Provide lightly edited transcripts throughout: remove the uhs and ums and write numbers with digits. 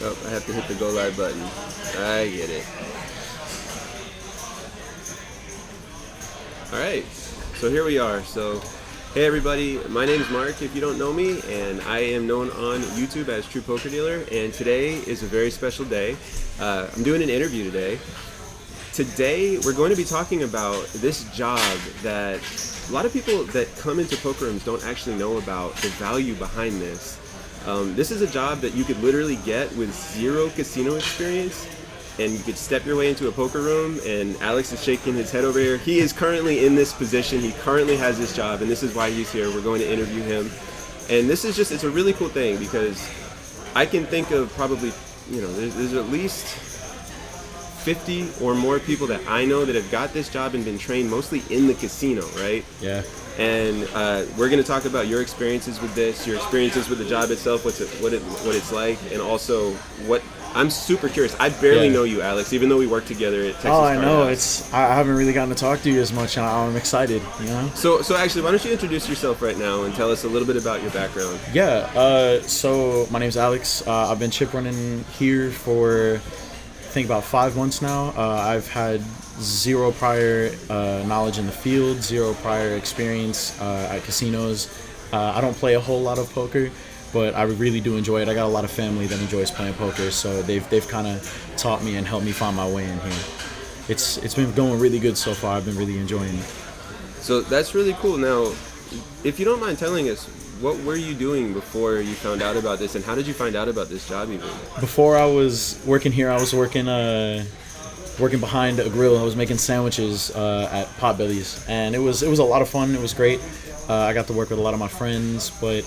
Oh, I have to hit the go live button. I get it. All right, so here we are. So, hey everybody, my name is Marc, if you don't know me, and I am known on YouTube as True Poker Dealer, and today is a very special day. I'm doing an interview today. Today, we're going to be talking about this job that a lot of people that come into poker rooms don't actually know about, the value behind this. This is a job that you could literally get with zero casino experience, and you could step your way into a poker room, and Alex is shaking his head over here. He is currently in this position. He currently has this job, and this is why he's here. We're going to interview him. And this is just, it's a really cool thing because I can think of probably, there's at least 50 or more people that I know that have got this job and been trained mostly in the casino, right? Yeah. And we're going to talk about your experiences with this, your experiences with the job itself, what it's like, and also what I'm super curious. I barely know you, Alex, even though we work together at Texas I Card know. House. I haven't really gotten to talk to you as much, and I'm excited. So actually, why don't you introduce yourself right now and tell us a little bit about your background? Yeah. So my name's Alex. I've been chip running here for I think about 5 months now. I've had zero prior knowledge in the field, zero prior experience at casinos. I don't play a whole lot of poker, but I really do enjoy it. I got a lot of family that enjoys playing poker, so they've kind of taught me and helped me find my way in here. It's been going really good so far. I've been really enjoying it. So that's really cool. Now, if you don't mind telling us, what were you doing before you found out about this, and how did you find out about this job even? Before I was working here, I was working behind a grill. I was making sandwiches at Potbelly's, and it was a lot of fun. It was great. I got to work with a lot of my friends, but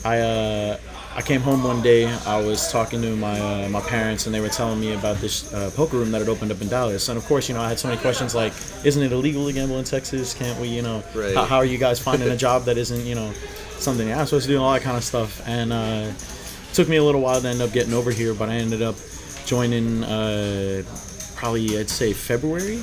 I came home one day. I was talking to my parents, and they were telling me about this poker room that had opened up in Dallas. And of course, I had so many questions like, isn't it illegal to gamble in Texas? Can't we, right. how are you guys finding a job that isn't, something I'm supposed to do, all that kind of stuff. And it took me a little while to end up getting over here, but I ended up joining probably, I'd say, February.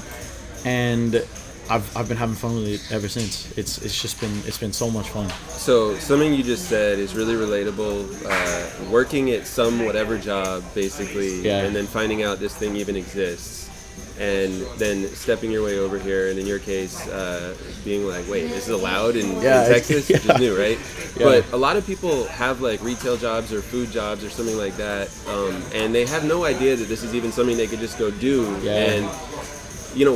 And I've been having fun with it ever since. It's been so much fun. So something you just said is really relatable. Working at some whatever job, basically, and then finding out this thing even exists, and then stepping your way over here, and in your case, being like, wait, this is allowed in Texas, which is new, right? Yeah. But a lot of people have like retail jobs or food jobs or something like that, and they have no idea that this is even something they could just go do. Yeah. And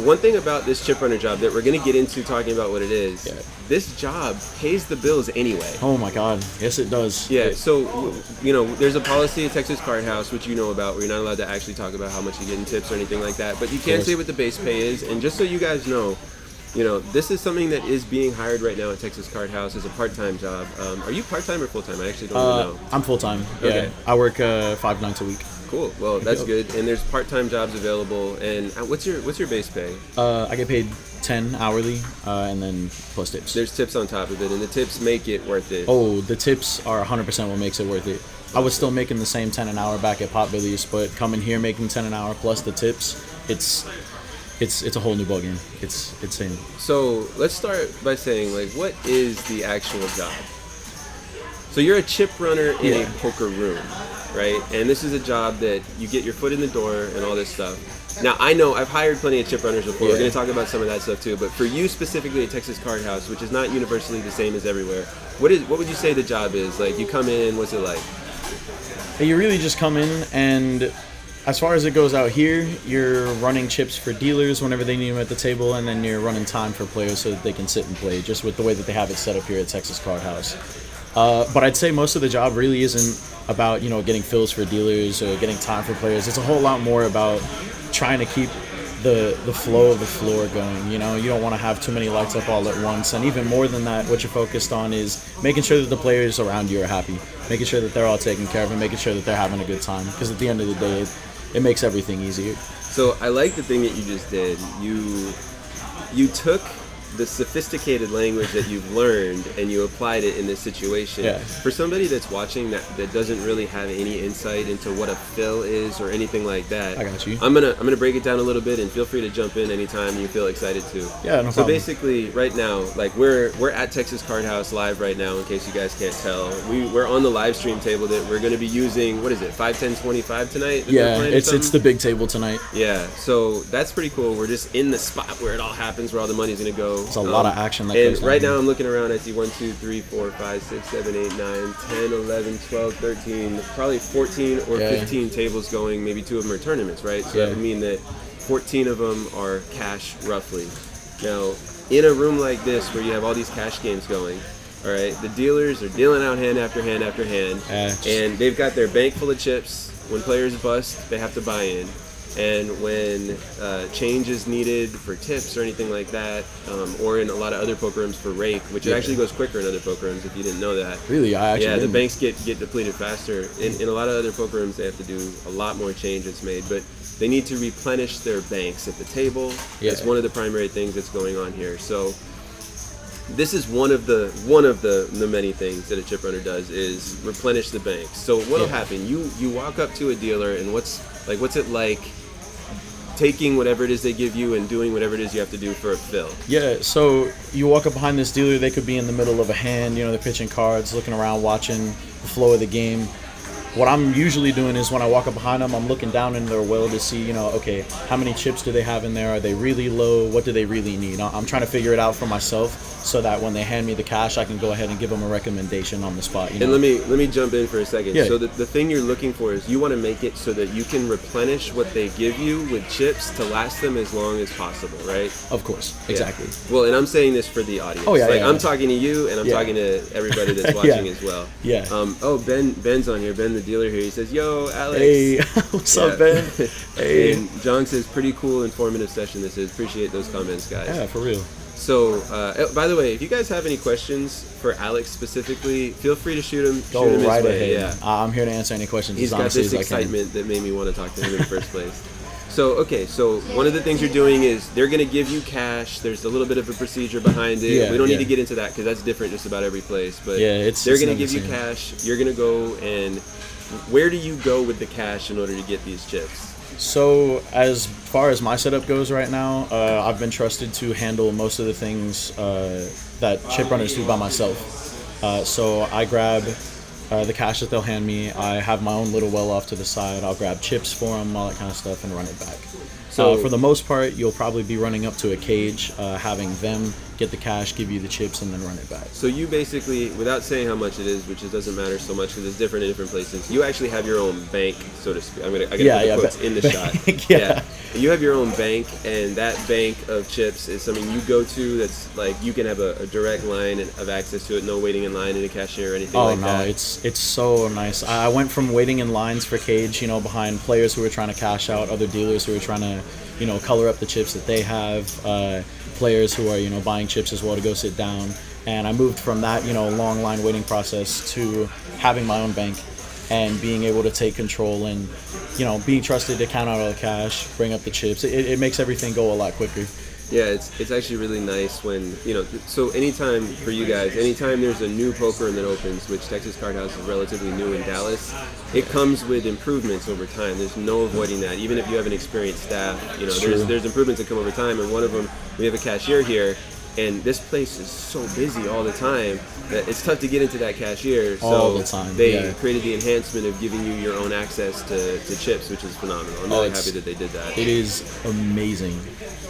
one thing about this chip runner job that we're going to get into talking about what it is, this job pays the bills anyway. Oh my God. Yes, it does. Yeah, so, there's a policy at Texas Card House, which you know about, where you're not allowed to actually talk about how much you get in tips or anything like that, but you can say what the base pay is, and just so you guys know, this is something that is being hired right now at Texas Card House as a part-time job. Are you part-time or full-time? I actually don't even know. I'm full-time. Yeah. Okay. I work 5 nights a week. Cool. Well, that's good. And there's part-time jobs available. And what's your base pay? I get paid 10 hourly, and then plus tips. There's tips on top of it, and the tips make it worth it. Oh, the tips are 100% what makes it worth it. I was still making the same 10 an hour back at Potbelly's, but coming here making 10 an hour plus the tips, it's a whole new ballgame. It's insane. So let's start by saying, like, what is the actual job? So you're a chip runner in a poker room, right? And this is a job that you get your foot in the door and all this stuff. Now, I know I've hired plenty of chip runners before. We're going to talk about some of that stuff too. But for you specifically at Texas Card House, which is not universally the same as everywhere, what would you say the job is? Like, you come in, what's it like? You really just come in, and as far as it goes out here, you're running chips for dealers whenever they need them at the table, and then you're running time for players so that they can sit and play, just with the way that they have it set up here at Texas Card House. But I'd say most of the job really isn't about, getting fills for dealers or getting time for players. It's a whole lot more about trying to keep the flow of the floor going. You don't want to have too many lights up all at once. And even more than that, what you're focused on is making sure that the players around you are happy, making sure that they're all taken care of, and making sure that they're having a good time. Because at the end of the day, it makes everything easier. So I like the thing that you just did. You took the sophisticated language that you've learned and you applied it in this situation. Yeah. For somebody that's watching that doesn't really have any insight into what a fill is or anything like that, I got you. I'm gonna break it down a little bit, and feel free to jump in anytime you feel excited to. Yeah, no So problem. basically, right now, like we're at Texas Card House live right now. In case you guys can't tell, we're on the live stream table that we're going to be using. What is it? 5-10-25 tonight? that they're Yeah, playing or it's the something? big table tonight. Yeah, so that's pretty cool. We're just in the spot where it all happens, where all the money's going to go. It's a lot of action that And goes down right here. now I'm looking around, I see 1, 2, 3, 4, 5, 6, 7, 8, 9, 10, 11, 12, 13, probably 14 or Yeah. 15 tables going. Maybe 2 of them are tournaments, right? So that Yeah. would mean that 14 of them are cash, roughly. Now, in a room like this where you have all these cash games going, all right, the dealers are dealing out hand after hand after hand, and they've got their bank full of chips. When players bust, they have to buy in. And when change is needed for tips or anything like that, or in a lot of other poker rooms for rake, which it actually goes quicker in other poker rooms if you didn't know that. Really, I actually Yeah, the didn't. banks get depleted faster. In a lot of other poker rooms, they have to do a lot more change that's made, but they need to replenish their banks at the table. Yeah. That's one of the primary things that's going on here. So this is one of the many things that a chip runner does is replenish the banks. So what'll happen? You walk up to a dealer, and what's it like taking whatever it is they give you and doing whatever it is you have to do for a fill? Yeah, so you walk up behind this dealer, they could be in the middle of a hand, they're pitching cards, looking around, watching the flow of the game. What I'm usually doing is when I walk up behind them, I'm looking down in their well to see, okay, how many chips do they have in there? Are they really low? What do they really need? I'm trying to figure it out for myself so that when they hand me the cash, I can go ahead and give them a recommendation on the spot. And let me jump in for a second. Yeah. So the thing you're looking for is you want to make it so that you can replenish what they give you with chips to last them as long as possible, right? Of course, exactly. Yeah. Well, and I'm saying this for the audience. Oh, yeah, yeah, I'm yeah. talking to you, and I'm talking to everybody that's watching as well. Yeah. Ben's on here. Ben, the dealer here. He says, "Yo, Alex." Hey, what's up, Ben? Hey. And John says, "Pretty cool, informative session this is. Appreciate those comments, guys." Yeah, for real. So, by the way, if you guys have any questions for Alex specifically, feel free to shoot him. Go shoot him right his way. ahead. Yeah. I'm here to answer any questions He's as got honestly this as I can. excitement that made me want to talk to him in the first place. So one of the things you're doing is they're going to give you cash. There's a little bit of a procedure behind it. Yeah, we don't need yeah. to get into that because that's different just about every place. But Yeah, they're going to never give you the same. cash. You're going to go, and where do you go with the cash in order to get these chips? So as far as my setup goes right now, I've been trusted to handle most of the things that chip runners do by myself. So I grab the cash that they'll hand me. I have my own little well off to the side. I'll grab chips for them, all that kind of stuff, and run it back. So for the most part, you'll probably be running up to a cage, having them get the cash, give you the chips, and then run it back. So you basically, without saying how much it is, which it doesn't matter so much because it's different in different places, you actually have your own bank, so to speak. I gotta put the quotes in the shot. Yeah. You have your own bank, and that bank of chips is something you go to that's like you can have a direct line of access to it, no waiting in line in a cashier or anything like that. It's so nice. I went from waiting in lines for cage, behind players who were trying to cash out, other dealers who were trying to, color up the chips that they have, players who are, buying chips as well to go sit down. And I moved from that, long line waiting process to having my own bank and being able to take control and, being trusted to count out all the cash, bring up the chips. It makes everything go a lot quicker. Yeah, it's actually really nice when, so anytime for you guys, anytime there's a new poker room that opens, which Texas Card House is relatively new in Dallas, it comes with improvements over time. There's no avoiding that. Even if you have an experienced staff, there's improvements that come over time, and one of them, we have a cashier here, and this place is so busy all the time that it's tough to get into that cashier. So all the time. They created the enhancement of giving you your own access to chips, which is phenomenal. I'm really happy that they did that. It is amazing.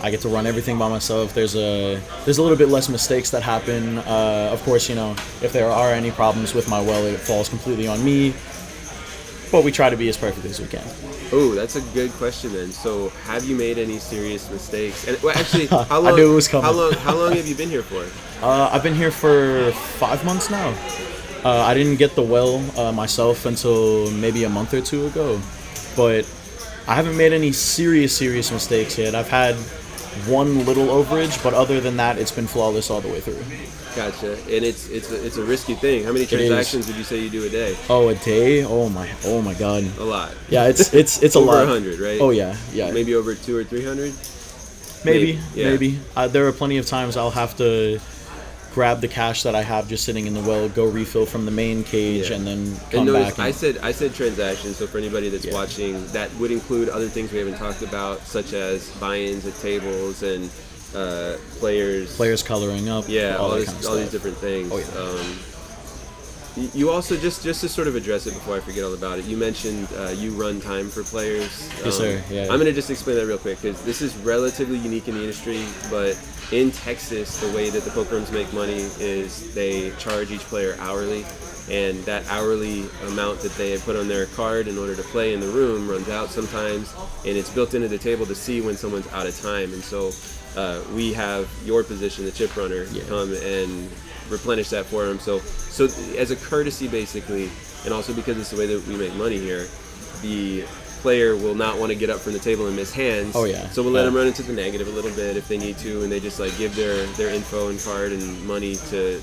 I get to run everything by myself. There's a little bit less mistakes that happen. Of course, if there are any problems with my well, it falls completely on me. But we try to be as perfect as we can. Oh, that's a good question then. So, have you made any serious mistakes? And well, actually, how long? I knew it was coming. How long have you been here for? I've been here for 5 months now. I didn't get the well myself until maybe a month or two ago, but I haven't made any serious mistakes yet. I've had one little overage, but other than that, it's been flawless all the way through. Gotcha. And it's a risky thing. How many transactions would you say you do a day? Oh, a day? Oh my God. A lot. Yeah, it's a over lot. 100, right? Oh yeah. Maybe over 200 or 300. Maybe. Yeah. There are plenty of times I'll have to grab the cash that I have just sitting in the well, go refill from the main cage, and then come back. I said transactions. So for anybody that's watching, that would include other things we haven't talked about, such as buy-ins at tables and players coloring up. Yeah, all these different things. Oh, yeah. You also just to sort of address it before I forget all about it. You mentioned you run time for players. Yes, sir. Yeah. I'm going to just explain that real quick because this is relatively unique in the industry. But in Texas, the way that the poker rooms make money is they charge each player hourly, and that hourly amount that they put on their card in order to play in the room runs out sometimes, and it's built into the table to see when someone's out of time. And so we have your position, the chip runner, come and replenish that for them. So as a courtesy, basically, and also because it's the way that we make money here, the player will not want to get up from the table and miss hands. Oh, yeah. So we'll let them run into the negative a little bit if they need to, and they just like give their info and card and money to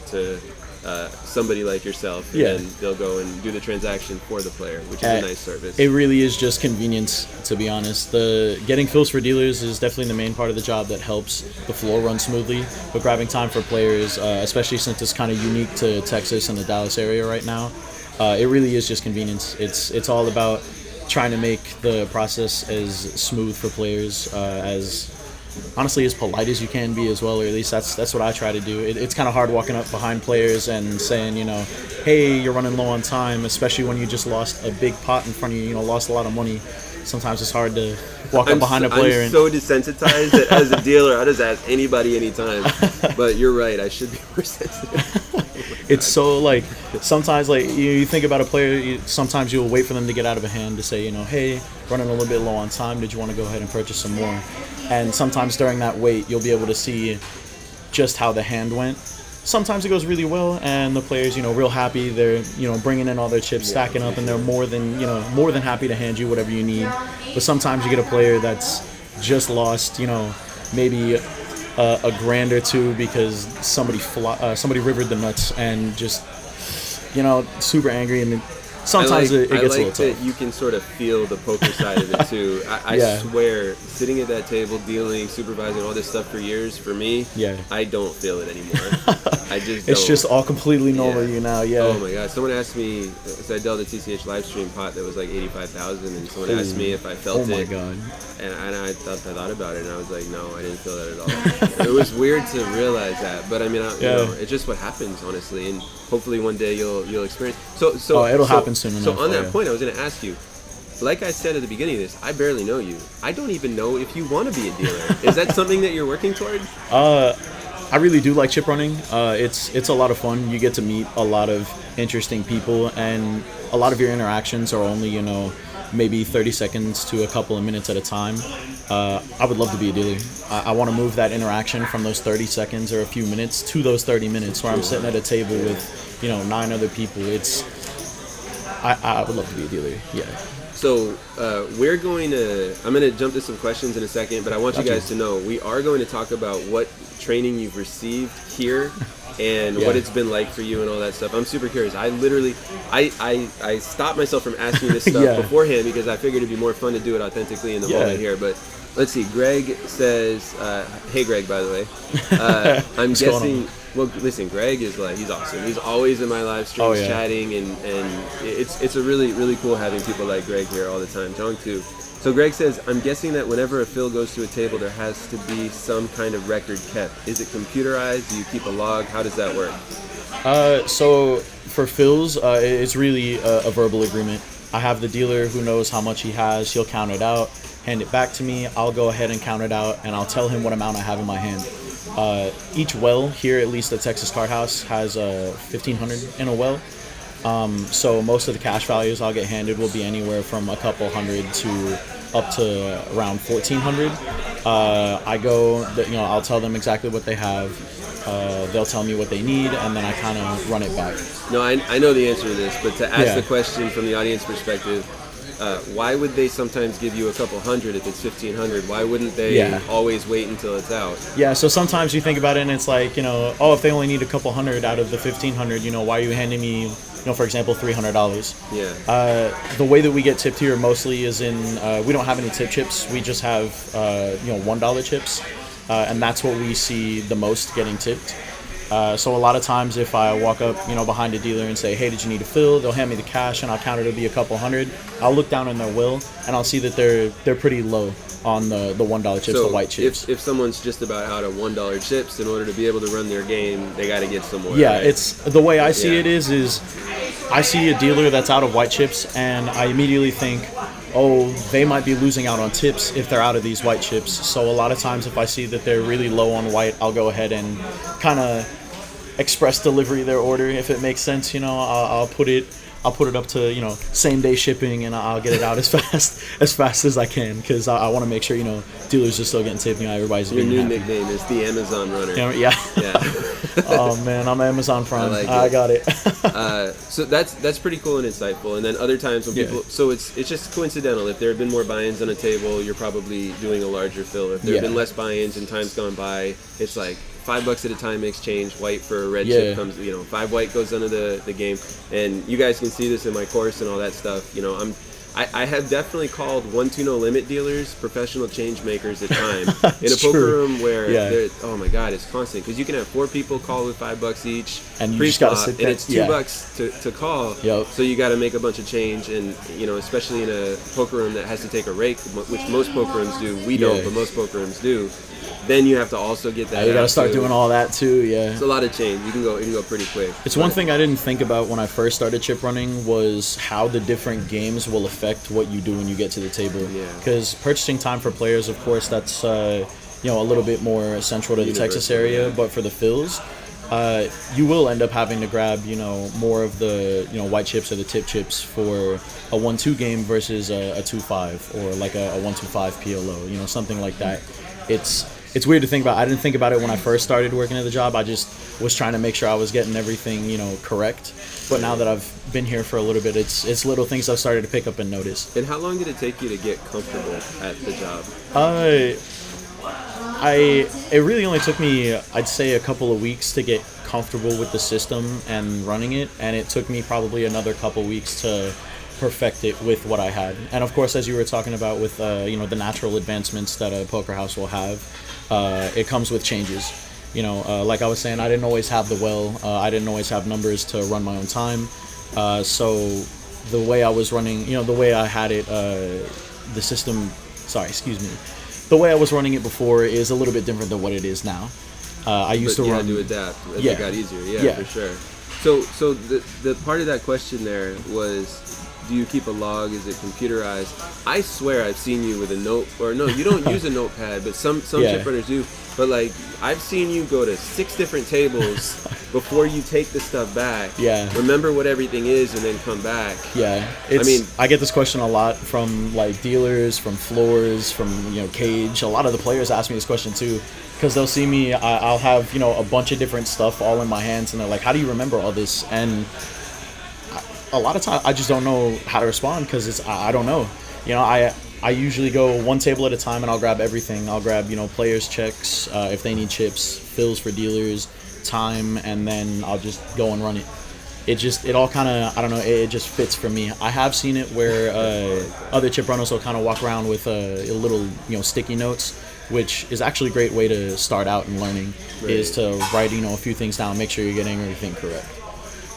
somebody like yourself, and then they'll go and do the transaction for the player, which is a nice service. It really is just convenience, to be honest. The getting fills for dealers is definitely the main part of the job that helps the floor run smoothly, but grabbing time for players, especially since it's kind of unique to Texas and the Dallas area right now, it really is just convenience. It's all about trying to make the process as smooth for players, as honestly as polite as you can be as well, or at least that's what I try to do. It's kind of hard walking up behind players and saying, hey, you're running low on time, especially when you just lost a big pot in front of you, lost a lot of money. Sometimes it's hard to walk up behind a player. I'm so desensitized that as a dealer, I just ask anybody anytime. But you're right, I should be more sensitive. It's so like sometimes like you think about a player, sometimes you'll wait for them to get out of a hand to say, hey, running a little bit low on time, did you want to go ahead and purchase some more? And sometimes during that wait, you'll be able to see just how the hand went. Sometimes it goes really well, and the players, real happy. They're, bringing in all their chips, stacking up, and they're more than happy to hand you whatever you need. But sometimes you get a player that's just lost, maybe a grand or two because somebody rivered the nuts and just, super angry, and sometimes it gets a little tough. I like that you can sort of feel the poker side of it too. I swear, sitting at that table, dealing, supervising, all this stuff for years, for me, I don't feel it anymore. I just don't. It's just all completely normal to you now, Oh my God. Someone asked me, so I dealt a TCH live stream pot that was like 85,000, and someone asked me if I felt it. Oh my God. And I thought about it, and I was like, no, I didn't feel that at all. It was weird to realize that, but I mean, it's just what happens, honestly, and hopefully one day you'll experience. So it'll happen soon enough. So on that point, I was going to ask you, like I said at the beginning of this, I barely know you. I don't even know if you want to be a dealer. Is that something that you're working toward? I really do like chip running. It's a lot of fun. You get to meet a lot of interesting people, and a lot of your interactions are only, maybe 30 seconds to a couple of minutes at a time. I would love to be a dealer. I want to move that interaction from those 30 seconds or a few minutes to those 30 minutes where I'm sitting at a table with, 9 other people. I would love to be a dealer, yeah. So I'm going to jump to some questions in a second, but I want you guys to know we are going to talk about what training you've received here and what it's been like for you and all that stuff. I'm super curious. I literally, I stopped myself from asking this stuff beforehand because I figured it'd be more fun to do it authentically in the moment here. But let's see. Greg says, hey Greg, by the way, I'm guessing. Well, listen, Greg is he's awesome. He's always in my live streams chatting, and it's a really, really cool having people like Greg here all the time. John too. So Greg says, I'm guessing that whenever a fill goes to a table, there has to be some kind of record kept. Is it computerized? Do you keep a log? How does that work? So for fills, it's really a verbal agreement. I have the dealer who knows how much he has. He'll count it out, hand it back to me. I'll go ahead and count it out, and I'll tell him what amount I have in my hand. Each well here, at least at Texas Card House, has 1,500 in a well. So most of the cash values I'll get handed will be anywhere from a couple hundred to up to around 1,400. I go, I'll tell them exactly what they have. They'll tell me what they need, and then I kind of run it back. No, I know the answer to this, but to ask the question from the audience perspective, why would they sometimes give you a couple hundred if it's 1,500? Why wouldn't they always wait until it's out? Yeah, so sometimes you think about it and it's like, if they only need a couple hundred out of the 1,500, why are you handing me, for example, $300? Yeah. The way that we get tipped here mostly is in, we don't have any tip chips. We just have, $1 chips. and that's what we see the most getting tipped. So a lot of times if I walk up, behind a dealer and say, hey, did you need a fill? They'll hand me the cash and I'll count it to be a couple hundred. I'll look down on their will and I'll see that they're pretty low on the $1 chips, so the white chips. If someone's just about out of $1 chips, in order to be able to run their game, they got to get some more. Yeah, right? it's the way I see it is I see a dealer that's out of white chips and I immediately think, oh, they might be losing out on tips if they're out of these white chips. So a lot of times if I see that they're really low on white, I'll go ahead and kind of express delivery their order, if it makes sense. I'll put it up to same day shipping, and I'll get it out as fast as I can, because I want to make sure dealers are still getting tipped. Everybody's your new happy. nickname is the Amazon Runner. Yeah. Yeah. Oh man, I'm Amazon Prime. I got it. So that's pretty cool and insightful. And then other times when people, so it's just coincidental. If there have been more buy-ins on a table, you're probably doing a larger fill. If there have been less buy-ins in times gone by, it's like $5 at a time exchange, white for a red chip comes, 5 white goes into the game. And you guys can see this in my course and all that stuff. I have definitely called 1-2 no limit dealers professional change makers at times in a poker room where oh my god, it's constant, because you can have 4 people call with $5 each, and you just gotta sit there, and it's $2 to call. So you got to make a bunch of change, and especially in a poker room that has to take a rake, which most poker rooms do. We don't, but most poker rooms do. Then you have to also get that. You got to start doing all that too. Yeah, it's a lot of change. It can go pretty quick. It's one thing I didn't think about when I first started chip running was how the different games will affect what you do when you get to the table. Because purchasing time for players, of course, that's a little bit more central to the Texas area. But for the fills, you will end up having to grab more of the white chips or the tip chips for a 1-2 game versus a 2-5 or like a 1-2-5 PLO. Something like that. It's weird to think about. I didn't think about it when I first started working at the job. I just was trying to make sure I was getting everything, correct. But now that I've been here for a little bit, it's little things I've started to pick up and notice. And how long did it take you to get comfortable at the job? It really only took me, I'd say, a couple of weeks to get comfortable with the system and running it, and it took me probably another couple weeks to perfect it with what I had. And of course, as you were talking about with the natural advancements that a poker house will have, it comes with changes. Like I was saying, I didn't always have the well. I didn't always have numbers to run my own time. So the way I was running, the way I had it, the system. Sorry, excuse me. The way I was running it before is a little bit different than what it is now. I used to run. You had to adapt as it got easier. Yeah, for sure. So the part of that question there was, do you keep a log? Is it computerized? I swear I've seen you with a note, or no, you don't use a notepad, but some chip runners do. But like, I've seen you go to 6 different tables before you take the stuff back. Remember what everything is and then come back. I get this question a lot from like dealers, from floors, from cage. A lot of the players ask me this question too, because they'll see me. I'll have a bunch of different stuff all in my hands, and they're like, "How do you remember all this?" And a lot of times I just don't know how to respond, because I don't know. I usually go one table at a time and I'll grab everything. I'll grab players' checks, if they need chips, fills for dealers, time, and then I'll just go and run it. It all kind of, I don't know, it just fits for me. I have seen it where other chip runners will kind of walk around with a little sticky notes, which is actually a great way to start out in learning, is to write a few things down, make sure you're getting everything correct.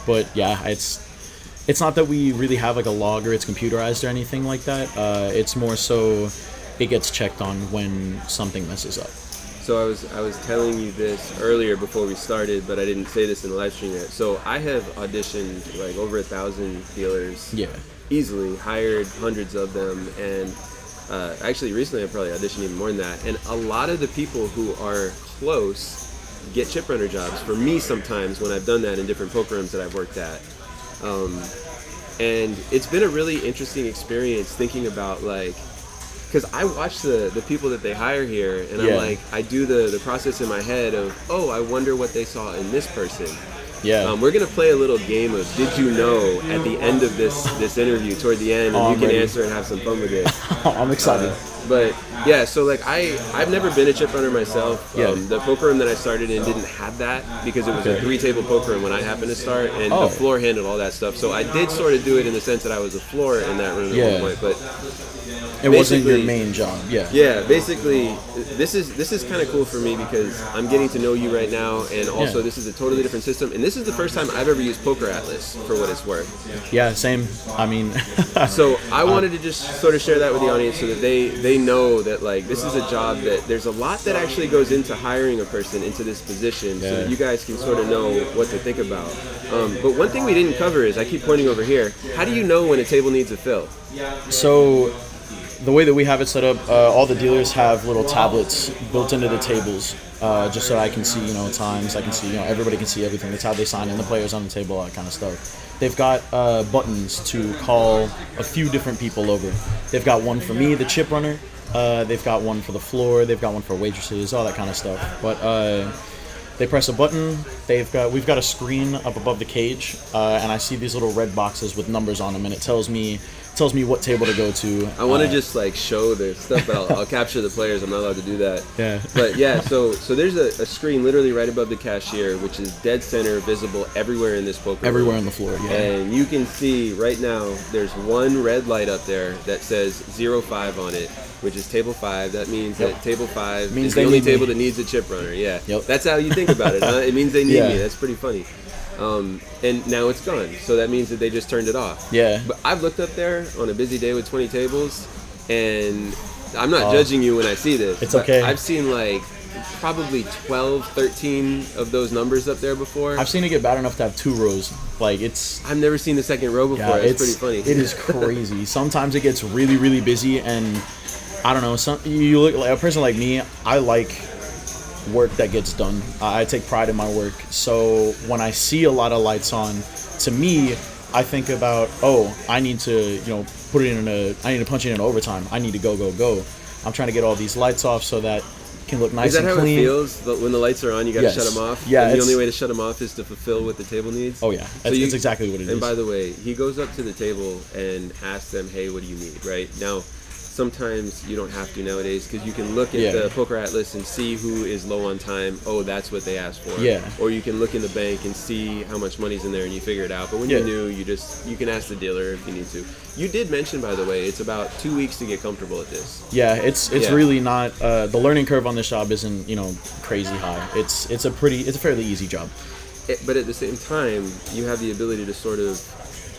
But yeah, it's not that we really have like a log or it's computerized or anything like that. It's more so it gets checked on when something messes up. So I was telling you this earlier before we started, but I didn't say this in the live stream yet. So I have auditioned like over 1,000 dealers. Easily, hired hundreds of them, and actually recently I probably auditioned even more than that. And a lot of the people who are close get chip runner jobs for me sometimes when I've done that in different poker rooms that I've worked at. And it's been a really interesting experience thinking about, like, because I watch the people that they hire here, and I'm like, I do the process in my head of, oh, I wonder what they saw in this person. Yeah. We're gonna play a little game of Did You Know at the end of this interview, toward the end, and you can answer and have some fun with it. I'm excited. But yeah, so like I've never been a chip runner myself. The poker room that I started in didn't have that because it was a 3-table poker room when I happened to start, and the floor handled all that stuff. So I did sort of do it in the sense that I was a floor in that room at one point, but it wasn't your main job. Yeah, basically this is kind of cool for me because I'm getting to know you right now, and also this is a totally different system, and this is the first time I've ever used Poker Atlas for what it's worth. Yeah, same. I mean, so I wanted to just sort of share that with the audience so that they know that like this is a job that there's a lot that actually goes into hiring a person into this position, so that you guys can sort of know what to think about. But one thing we didn't cover is, I keep pointing over here, how do you know when a table needs a fill? So the way that we have it set up, all the dealers have little tablets built into the tables, just so I can see, times. I can see, everybody can see everything. That's how they sign in, the players on the table, all that kind of stuff. They've got buttons to call a few different people over. They've got one for me, the chip runner. They've got one for the floor. They've got one for waitresses, all that kind of stuff. But they press a button. We've got a screen up above the cage, and I see these little red boxes with numbers on them, and it tells me what table to go to. I want to just like show the stuff, but I'll capture the players. I'm not allowed to do that. Yeah. But yeah, so there's a screen literally right above the cashier, which is dead center, visible everywhere in this poker everywhere room. On the floor. Yeah. And you can see right now there's one red light up there that says 05 on it, which is table 5. That means that table 5 is the only table that needs a chip runner. Yeah. Yep. That's how you think about it, huh? It means they need me. That's pretty funny. And now it's gone, so that means that they just turned it off. Yeah. But I've looked up there on a busy day with 20 tables, and I'm not judging you when I see this. It's okay. I've seen like probably 12, 13 of those numbers up there before. I've seen it get bad enough to have 2 rows. Like I've never seen the second row before. It's pretty funny. It is crazy. Sometimes it gets really, really busy, and I don't know. You look like a person like me. I like work that gets done. I take pride in my work. So when I see a lot of lights on, to me, I think about, I need to, I need to punch in an overtime. I need to go. I'm trying to get all these lights off so that it can look nice and clean. Is that how it feels? When the lights are on, you got to shut them off? Yeah. And the only way to shut them off is to fulfill what the table needs? Oh, yeah. It's exactly what it is. And by the way, he goes up to the table and asks them, hey, what do you need, right? Now, sometimes you don't have to nowadays because you can look at the Poker Atlas and see who is low on time. Oh, that's what they asked for. Yeah. Or you can look in the bank and see how much money's in there and you figure it out. But when you're new, you can ask the dealer if you need to. You did mention, by the way, it's about 2 weeks to get comfortable at this. Yeah, it's really not. The learning curve on this job isn't crazy high. It's a fairly easy job. But at the same time, you have the ability to sort of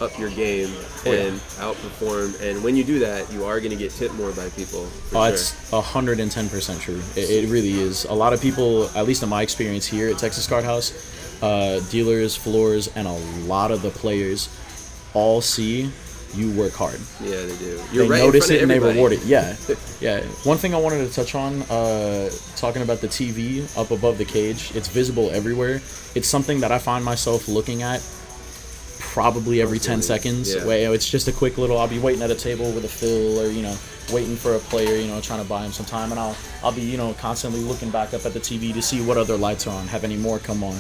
up your game and outperform, and when you do that, you are going to get tipped more by people. It's 110% true. It really is. A lot of people, at least in my experience here at Texas Card House, dealers, floors, and a lot of the players all see you work hard. Yeah, they do. They notice it and they reward it. Yeah. One thing I wanted to touch on, talking about the TV up above the cage, it's visible everywhere. It's something that I find myself looking at probably every 10 seconds. It's just a quick little, I'll be waiting at a table with a fill, or waiting for a player, trying to buy him some time, and I'll be constantly looking back up at the TV to see what other lights are on, have any more come on,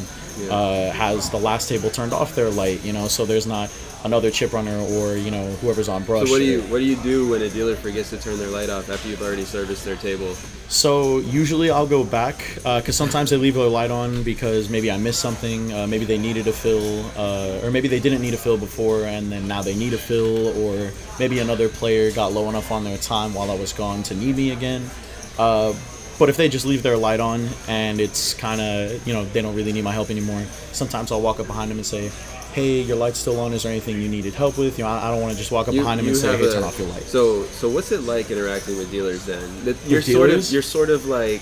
has the last table turned off their light, so there's not another chip runner or whoever's on brush. So what do you do when a dealer forgets to turn their light off after you've already serviced their table? So usually I'll go back, because sometimes they leave their light on because maybe I missed something, maybe they needed a fill, or maybe they didn't need a fill before and then now they need a fill, or maybe another player got low enough on their time while I was gone to need me again. But if they just leave their light on and it's kind of, they don't really need my help anymore, sometimes I'll walk up behind them and say, hey, your light's still on, is there anything you needed help with? I don't want to just walk up behind them and say, hey, turn off your light. So what's it like interacting with dealers then? You're sort of like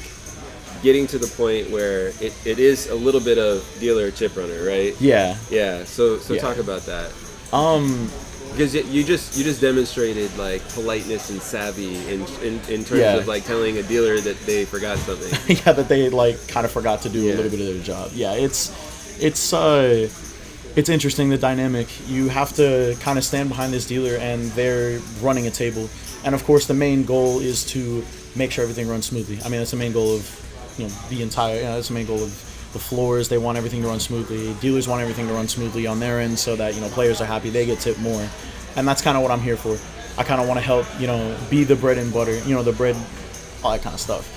getting to the point where it is a little bit of dealer chip runner, right? Yeah. Yeah. So talk about that. Because you just demonstrated like politeness and savvy in terms of like telling a dealer that they forgot something. That they like kind of forgot to do a little bit of their job. Yeah, it's interesting, the dynamic. You have to kind of stand behind this dealer and they're running a table, and of course the main goal is to make sure everything runs smoothly. I mean, that's the main goal of that's the main goal of the floors, they want everything to run smoothly. Dealers want everything to run smoothly on their end so that, players are happy, they get tipped more. And that's kind of what I'm here for. I kind of want to help, be the bread and butter, the bread, all that kind of stuff.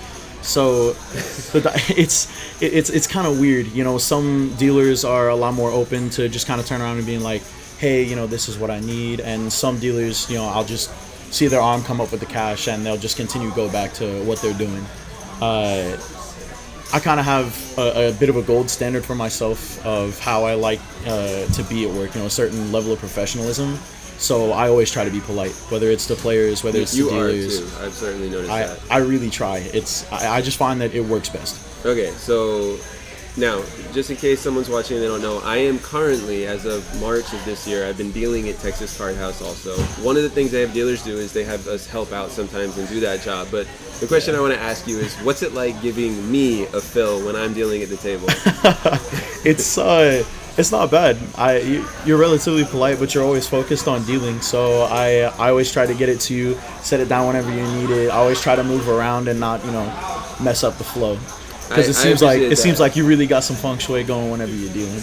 So it's kind of weird. Some dealers are a lot more open to just kind of turn around and being like, hey, this is what I need. And some dealers, I'll just see their arm come up with the cash and they'll just continue to go back to what they're doing. I kind of have a bit of a gold standard for myself of how I like to be at work, a certain level of professionalism. So I always try to be polite, whether it's to players, whether it's to dealers. You are too. I've certainly noticed that. I really try. I just find that it works best. Okay, so now, just in case someone's watching and they don't know, I am currently, as of March of this year, I've been dealing at Texas Card House also. One of the things they have dealers do is they have us help out sometimes and do that job. But the question I want to ask you is, what's it like giving me a fill when I'm dealing at the table? It's not bad. You're relatively polite, but you're always focused on dealing. So I always try to get it to you, set it down whenever you need it. I always try to move around and not, mess up the flow. Because it seems like you really got some feng shui going whenever you're dealing.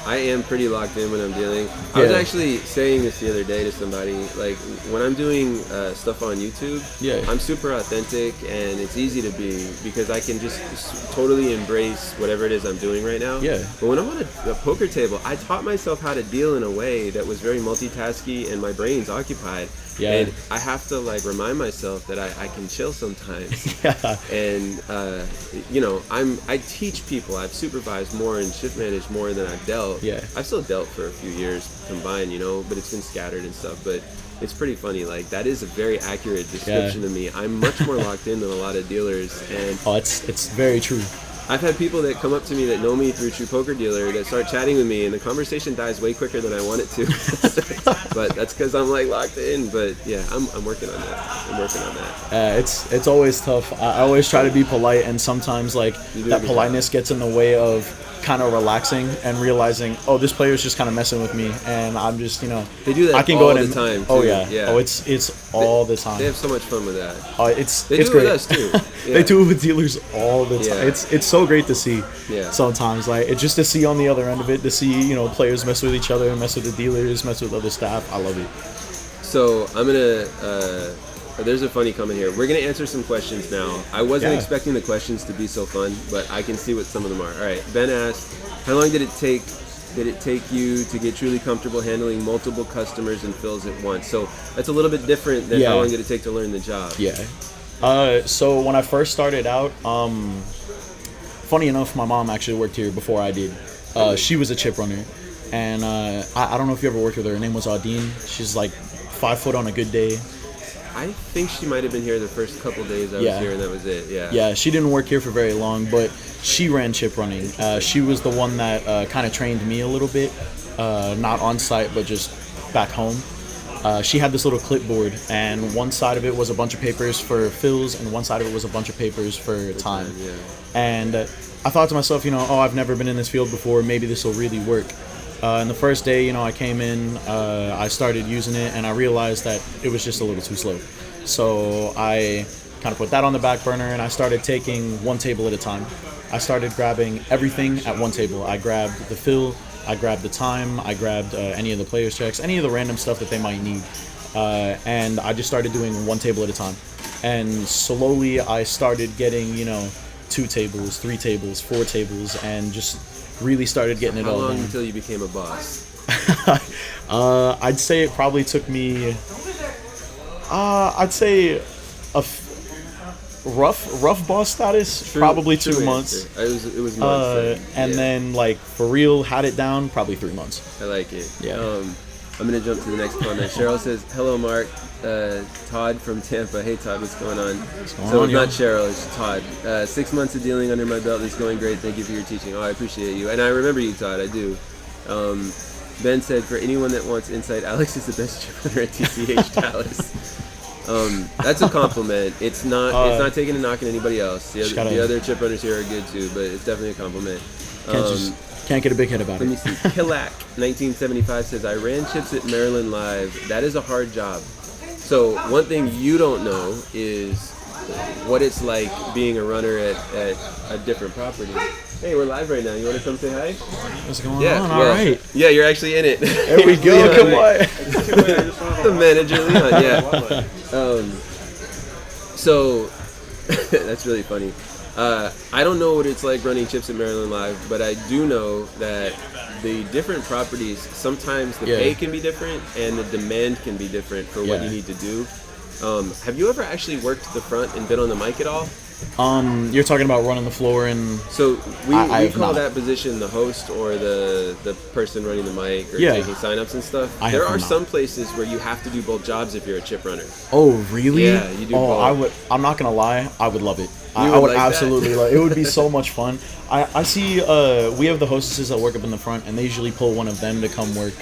I am pretty locked in when I'm dealing. I was actually saying this the other day to somebody, like when I'm doing stuff on YouTube, I'm super authentic and it's easy to be because I can just totally embrace whatever it is I'm doing right now. Yeah. But when I'm on a poker table, I taught myself how to deal in a way that was very multitasky and my brain's occupied. Yeah. And I have to remind myself that I can chill sometimes. Yeah. And I teach people. I've supervised more and shift managed more than I've dealt. Yeah. I've still dealt for a few years combined, but it's been scattered and stuff. But it's pretty funny. That is a very accurate description of me. I'm much more locked in than a lot of dealers. And it's very true. I've had people that come up to me that know me through True Poker Dealer that start chatting with me, and the conversation dies way quicker than I want it to. But that's because I'm locked in. But yeah, I'm working on that. It's always tough. I always try to be polite, and sometimes that politeness gets in the way of kind of relaxing and realizing, oh, this player's just kind of messing with me, and I'm just they do that I can all go the and, time. Oh too. yeah. Oh, it's all the time. They have so much fun with that. Oh, it's do great. It with us too. Yeah. They do it with dealers all the time. Yeah. It's so great to see. Yeah. Sometimes it's just to see on the other end of it, to see players mess with each other, mess with the dealers, mess with other staff. I love it. So I'm gonna. There's a funny comment here. We're gonna answer some questions now. I wasn't expecting the questions to be so fun, but I can see what some of them are. All right. Ben asked, how long did it take you to get truly comfortable handling multiple customers and fills at once? So that's a little bit different than how long did it take to learn the job. Yeah. So when I first started out, funny enough, my mom actually worked here before I did. She was a chip runner, and I don't know if you ever worked with her. Her name was Audine. She's 5 foot on a good day. I think she might have been here the first couple days I was here, and that was it. Yeah. Yeah, she didn't work here for very long, but she ran chip running. She was the one that kind of trained me a little bit, not on site, but just back home. She had this little clipboard, and one side of it was a bunch of papers for fills, and one side of it was a bunch of papers for time. Yeah. And I thought to myself, I've never been in this field before. Maybe this will really work. And the first day, I came in, I started using it, and I realized that it was just a little too slow. So I kind of put that on the back burner, and I started taking one table at a time. I started grabbing everything at one table. I grabbed the fill, I grabbed the time, I grabbed any of the players' checks, any of the random stuff that they might need. And I just started doing one table at a time. And slowly I started getting, 2 tables, 3 tables, 4 tables, and just really started getting it all done. How long until you became a boss? I'd say it probably took me, I'd say rough boss status, probably 2 months. It was months. And then for real, had it down, probably 3 months. I like it. Yeah. I'm going to jump to the next comment. Cheryl says, hello, Marc. Todd from Tampa. Hey, Todd, what's going on? It's not Cheryl, it's Todd. 6 months of dealing under my belt is going great. Thank you for your teaching. Oh, I appreciate you. And I remember you, Todd. I do. Ben said, for anyone that wants insight, Alex is the best chip runner at TCH Dallas. That's a compliment. It's not taking a knock at anybody else. The other chip runners here are good too, but it's definitely a compliment. Can't get a big head about it. Let me see. Killack 1975 says, I ran chips at Maryland Live. That is a hard job. So one thing you don't know is what it's like being a runner at a different property. Hey, we're live right now. You want to come say hi? What's going Yeah, on? well, All right. Yeah, you're actually in it. There we go. Leon, Come on. the manager, Leon. Yeah. So that's really funny. I don't know what it's like running chips at Maryland Live, but I do know that the different properties, sometimes the pay can be different and the demand can be different for what you need to do. Have you ever actually worked the front and been on the mic at all? You're talking about running the floor and... So we call not. that position the host or the person running the mic or taking signups and stuff. There are some places where you have to do both jobs if you're a chip runner. Oh, really? Yeah, you do both. I'm not going to lie. I would love it. I would like absolutely love it. It would be so much fun. I see we have the hostesses that work up in the front, and they usually pull one of them to come work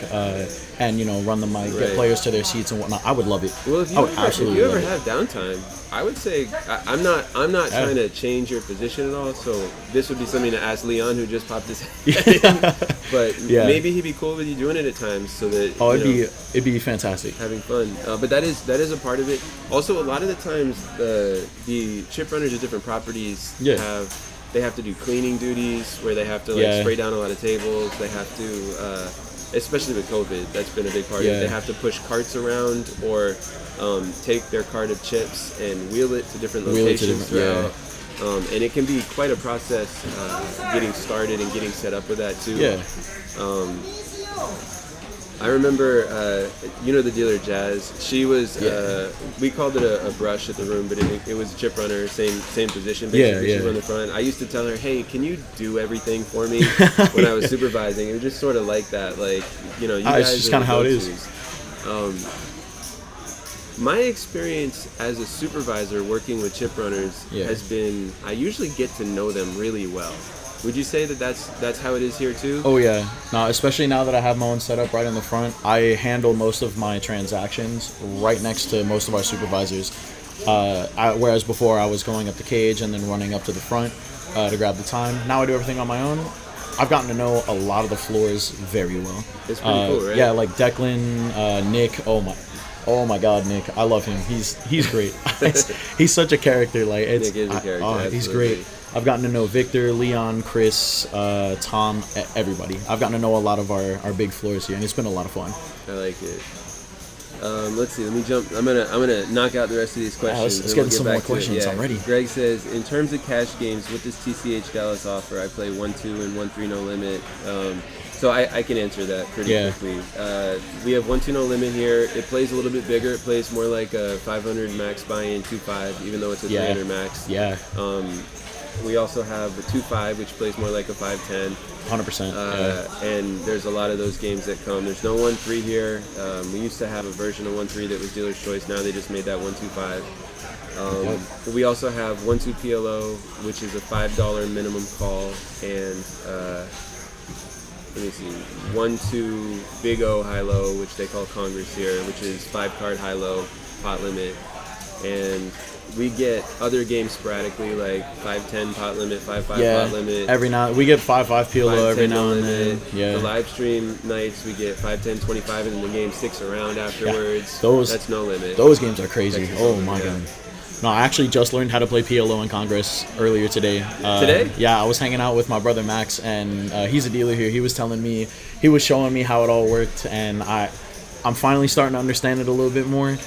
and, run the mic, get players to their seats and whatnot. I would love it. Well, if you ever have downtime, I would say I'm not trying to change your position at all. So this would be something to ask Leon, who just popped his head in. But maybe he'd be cool with you doing it at times, so that it'd be fantastic, having fun. But that is a part of it. Also, a lot of the times the chip runners at different properties have to do cleaning duties where they have to spray down a lot of tables. They have to. Especially with COVID, that's been a big part of it. They have to push carts around or take their cart of chips and wheel it to different locations throughout. And it can be quite a process getting started and getting set up with that too. I remember, the dealer Jazz. She was, we called it a brush at the room, but it was a chip runner, same position. Basically, she run the front. I used to tell her, "Hey, can you do everything for me?" when I was supervising. It was just sort of like that, like you guys. It's just kind of how it is. My experience as a supervisor working with chip runners has been, I usually get to know them really well. Would you say that's how it is here too? Oh yeah, no, especially now that I have my own setup right in the front. I handle most of my transactions right next to most of our supervisors. Whereas before I was going up the cage and then running up to the front to grab the time. Now I do everything on my own. I've gotten to know a lot of the floors very well. It's pretty cool, right? Yeah, like Declan, Nick. Oh my God, Nick! I love him. He's great. He's such a character. Like Nick is a character. He's great. I've gotten to know Victor, Leon, Chris, Tom, everybody. I've gotten to know a lot of our big floors here, and it's been a lot of fun. I like it. Let's see. Let me jump. I'm gonna knock out the rest of these questions. Let's get some more questions. I'm ready. Greg says, in terms of cash games, what does TCH Dallas offer? I play 1-2 and 1-3 no limit. So I can answer that pretty quickly. We have 1-2 no limit here. It plays a little bit bigger. It plays more like a 500 max buy-in 2-5, even though it's a 300 max. Yeah. We also have the 2-5, which plays more like a 5-10. 100%. And there's a lot of those games that come. There's no 1-3 here. We used to have a version of 1-3 that was dealer's choice. Now they just made that 1-2-5. We also have 1-2 PLO, which is a $5 minimum call, and let me see, 1-2 Big O high-low, which they call Congress here, which is 5-card high-low pot limit. And we get other games sporadically, like 5-10 pot limit, 5-5 pot limit. Every now we get 5-5 PLO every now and then. Yeah. The live stream nights we get 5-10, 25, and then the game sticks around afterwards. That's no limit. Those games are crazy. Oh my God. No, I actually just learned how to play PLO in Congress earlier today. Today? Yeah, I was hanging out with my brother Max, and he's a dealer here. He was showing me how it all worked, and I'm finally starting to understand it a little bit more.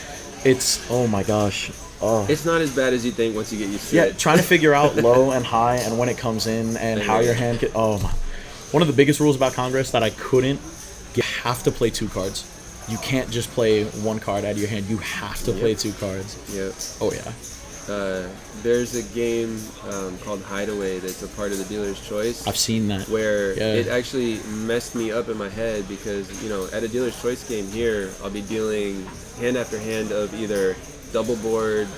Oh my gosh. Oh. It's not as bad as you think once you get used to it. Yeah, trying to figure out low and high and when it comes in and how your hand can... Oh, my. One of the biggest rules about Congress that I couldn't... You have to play 2 cards. You can't just play 1 card out of your hand. You have to play 2 cards. Yep. Oh, yeah. There's a game called Hideaway that's a part of the dealer's choice. I've seen that. Where it actually messed me up in my head because, at a dealer's choice game here, I'll be dealing hand after hand of either double board,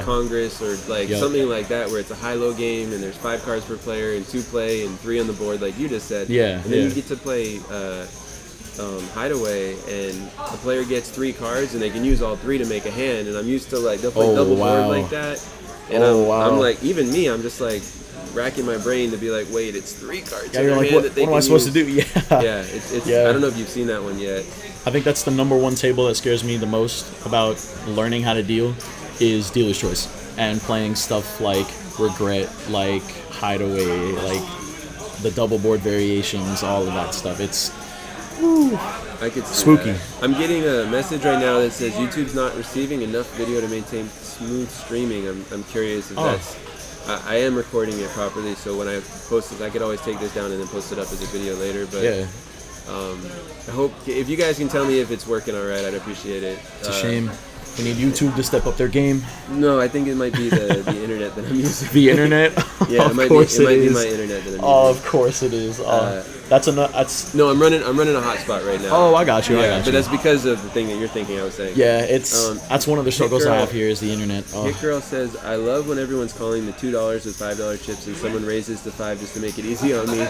Congress, or something like that, where it's a high-low game and there's 5 cards per player and 2 play and 3 on the board, like you just said. Yeah. And then you get to play Hideaway, and the player gets 3 cards and they can use all 3 to make a hand. And I'm used to they'll play double board like that. And I'm like, even me, I'm just like racking my brain to be like, wait, it's 3 cards. Yeah, you're like, what am I supposed to do? Yeah. Yeah. It's I don't know if you've seen that one yet. I think that's the number one table that scares me the most about learning how to deal is dealer's choice and playing stuff like regret, like hideaway, like the double board variations, all of that stuff. It's I could see spooky. that. I'm getting a message right now that says YouTube's not receiving enough video to maintain smooth streaming. I'm curious if that's. I am recording it properly, so when I post this, I could always take this down and then post it up as a video later. But Yeah, I hope if you guys can tell me if it's working all right, I'd appreciate it. it's a shame. We need YouTube to step up their game. No, I think it might be the internet that I'm using. The internet? Yeah, Of it might course be it is. my internet that I'm using. Oh, of course it is. That's No, I'm running a hotspot right now. Oh, I got you. I got you. But that's because of the thing that you're thinking I was saying. Yeah, it's that's one of the struggles I Girl- have here is the internet. Oh. Hit Girl says, I love when everyone's calling the $2 with $5 chips and someone raises the 5 just to make it easy on me.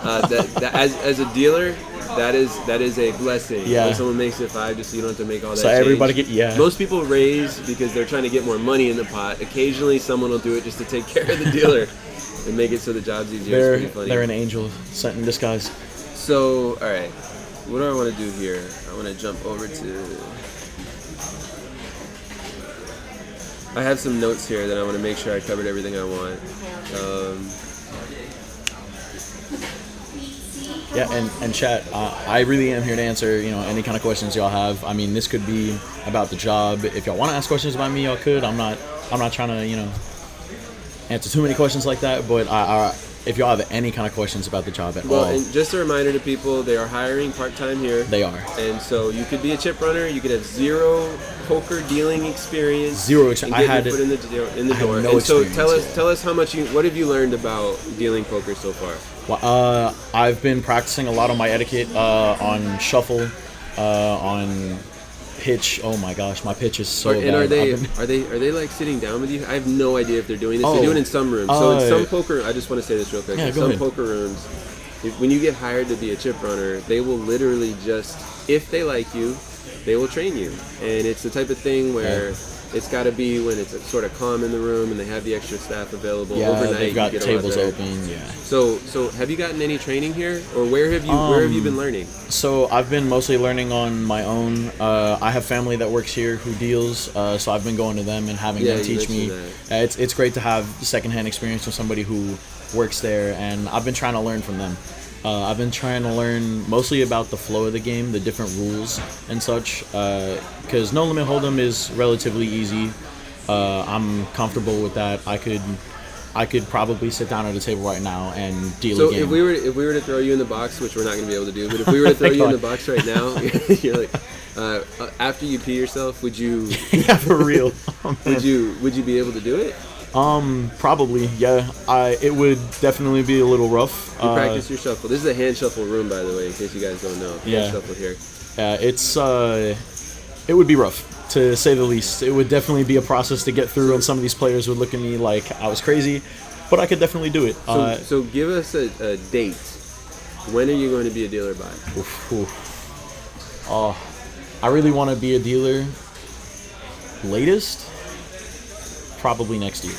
As a dealer, that is a blessing. Yeah. When someone makes it 5 just so you don't have to make all that So everybody change. get Most people raise because they're trying to get more money in the pot. Occasionally someone will do it just to take care of the dealer and make it so the job's easier. It's pretty funny. They're an angel sent in disguise. So, alright, what do I want to do here? I want to jump over to... I have some notes here that I want to make sure I covered everything I want. Yeah, and chat, I really am here to answer, any kind of questions y'all have. I mean, this could be about the job. If y'all want to ask questions about me, y'all could. I'm not trying to, answer too many questions like that, but if y'all have any kind of questions about the job at all. Well, and just a reminder to people, they are hiring part-time here. They are. And so you could be a chip runner, you could have zero poker dealing experience. Zero experience. I had your foot in the door. No and so experience, tell us what have you learned about dealing poker so far? Well, I've been practicing a lot of my etiquette on shuffle, on pitch. Oh my gosh, my pitch is so bad. And are they like sitting down with you? I have no idea if they're doing this. They do it in some rooms. So in some poker, I just want to say this real quick. Yeah, in some poker rooms, when you get hired to be a chip runner, they will literally just, if they like you, they will train you. And it's the type of thing where it's got to be when it's sort of calm in the room and they have the extra staff available. Overnight, they've got you get tables a lot open. Yeah. So have you gotten any training here, or where have you been learning? So I've been mostly learning on my own. I have family that works here who deals, so I've been going to them and having them teach me. It's great to have secondhand experience from somebody who works there, and I've been trying to learn from them. I've been trying to learn mostly about the flow of the game, the different rules and such, because No Limit Hold'em is relatively easy. I'm comfortable with that. I could probably sit down at a table right now and deal a game. So if we were to throw you in the box, which we're not going to be able to do, but if we were to throw you in the box right now, you're like, after you pee yourself, would you? Yeah, for real. Oh, would you be able to do it? Probably, yeah. It would definitely be a little rough. You practice your shuffle. This is a hand shuffle room, by the way, in case you guys don't know. Hand shuffle here. Yeah, it would be rough, to say the least. It would definitely be a process to get through, and some of these players would look at me like I was crazy, but I could definitely do it. So give us a date. When are you going to be a dealer by? I really want to be a dealer latest, probably next year.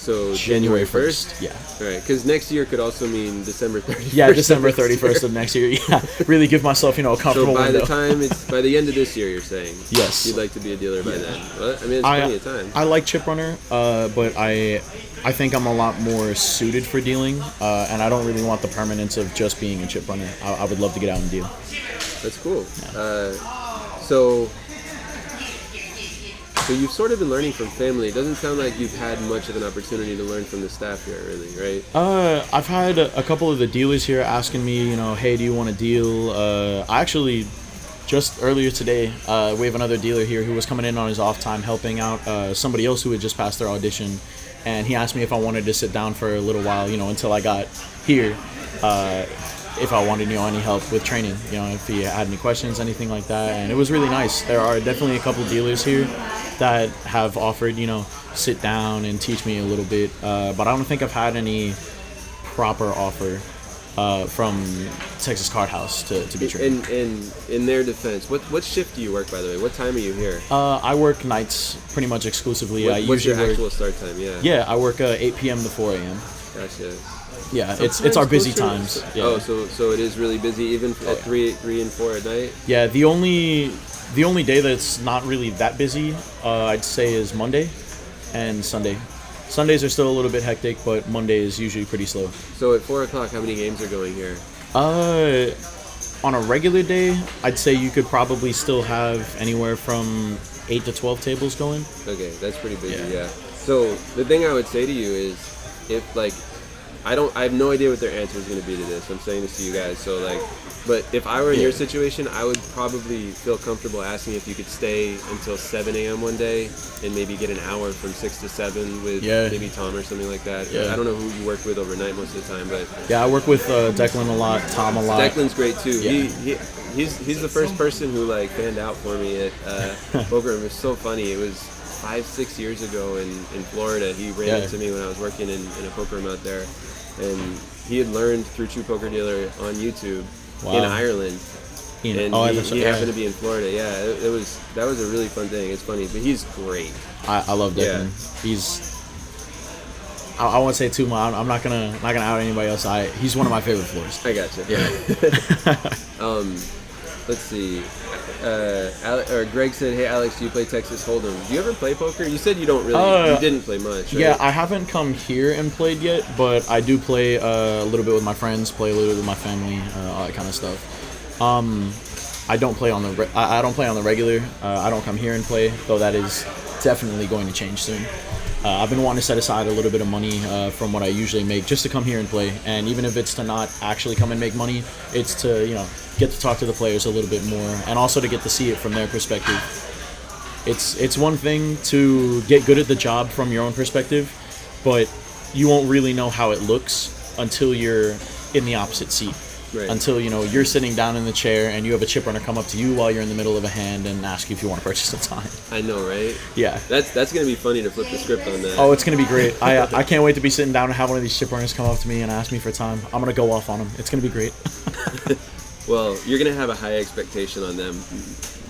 So January 1st? Yeah. All right, because next year could also mean December 31st. Yeah, December 31st of next year. Yeah, really give myself, a comfortable window. So by the end of this year, you're saying? Yes. You'd like to be a dealer by then. Well, I mean, it's plenty of time. I like chip runner, but I think I'm a lot more suited for dealing, and I don't really want the permanence of just being a chip runner. I would love to get out and deal. That's cool. Yeah. So you've sort of been learning from family. It doesn't sound like you've had much of an opportunity to learn from the staff here, really, right? I've had a couple of the dealers here asking me, hey, do you want to deal? I actually, just earlier today, we have another dealer here who was coming in on his off time helping out somebody else who had just passed their audition, and he asked me if I wanted to sit down for a little while, until I got here, if I wanted, any help with training, if he had any questions, anything like that. And it was really nice. There are definitely a couple of dealers here that have offered, sit down and teach me a little bit. But I don't think I've had any proper offer from Texas Card House to be trained. And in their defense, what shift do you work, by the way? What time are you here? I work nights pretty much exclusively. What's your actual start time? Yeah. Yeah, I work 8 p.m. to 4 a.m. Gotcha. Yeah, it's our busy times. Yeah. Oh, so it is really busy, even at 3 and 4 at night? Yeah, the only day that's not really that busy, I'd say, is Monday and Sunday. Sundays are still a little bit hectic, but Monday is usually pretty slow. So at 4 o'clock, how many games are going here? On a regular day, I'd say you could probably still have anywhere from 8 to 12 tables going. Okay, that's pretty busy, yeah. So the thing I would say to you is, if like, I have no idea what their answer is going to be to this. I'm saying this to you guys, so like, but if I were in your situation, I would probably feel comfortable asking if you could stay until 7 a.m. one day and maybe get an hour from 6 to 7 with maybe Tom or something like that. Yeah. I don't know who you work with overnight most of the time, but yeah, I work with Declan a lot, Tom a lot. Declan's great too. Yeah. He's the first person who like fanned out for me at poker. It was so funny. It was 5-6 years ago in Florida. He ran into me when I was working in a poker room out there, and he had learned through True Poker Dealer on YouTube in Ireland. And he happened to be in Florida. Yeah, that was a really fun thing. It's funny, but he's great. I love Declan. He's I won't say too much. I'm not gonna out anybody else. He's one of my favorite floors. I gotcha. Yeah. Let's see. Greg said, "Hey Alex, do you play Texas Hold'em? Do you ever play poker? You said you don't really. You didn't play much. Right? Yeah, I haven't come here and played yet, but I do play a little bit with my friends, play a little bit with my family, all that kind of stuff. I don't play on the I don't play on the regular. I don't come here and play, though that is definitely going to change soon. I've been wanting to set aside a little bit of money from what I usually make just to come here and play. And even if it's to not actually come and make money, it's to, get to talk to the players a little bit more and also to get to see it from their perspective. It's one thing to get good at the job from your own perspective, but you won't really know how it looks until you're in the opposite seat. Right. Until, you're sitting down in the chair and you have a chip runner come up to you while you're in the middle of a hand and ask you if you want to purchase a time. I know, right? Yeah. That's going to be funny to flip the script on that. Oh, it's going to be great. I can't wait to be sitting down and have one of these chip runners come up to me and ask me for time. I'm going to go off on them. It's going to be great. Well, you're going to have a high expectation on them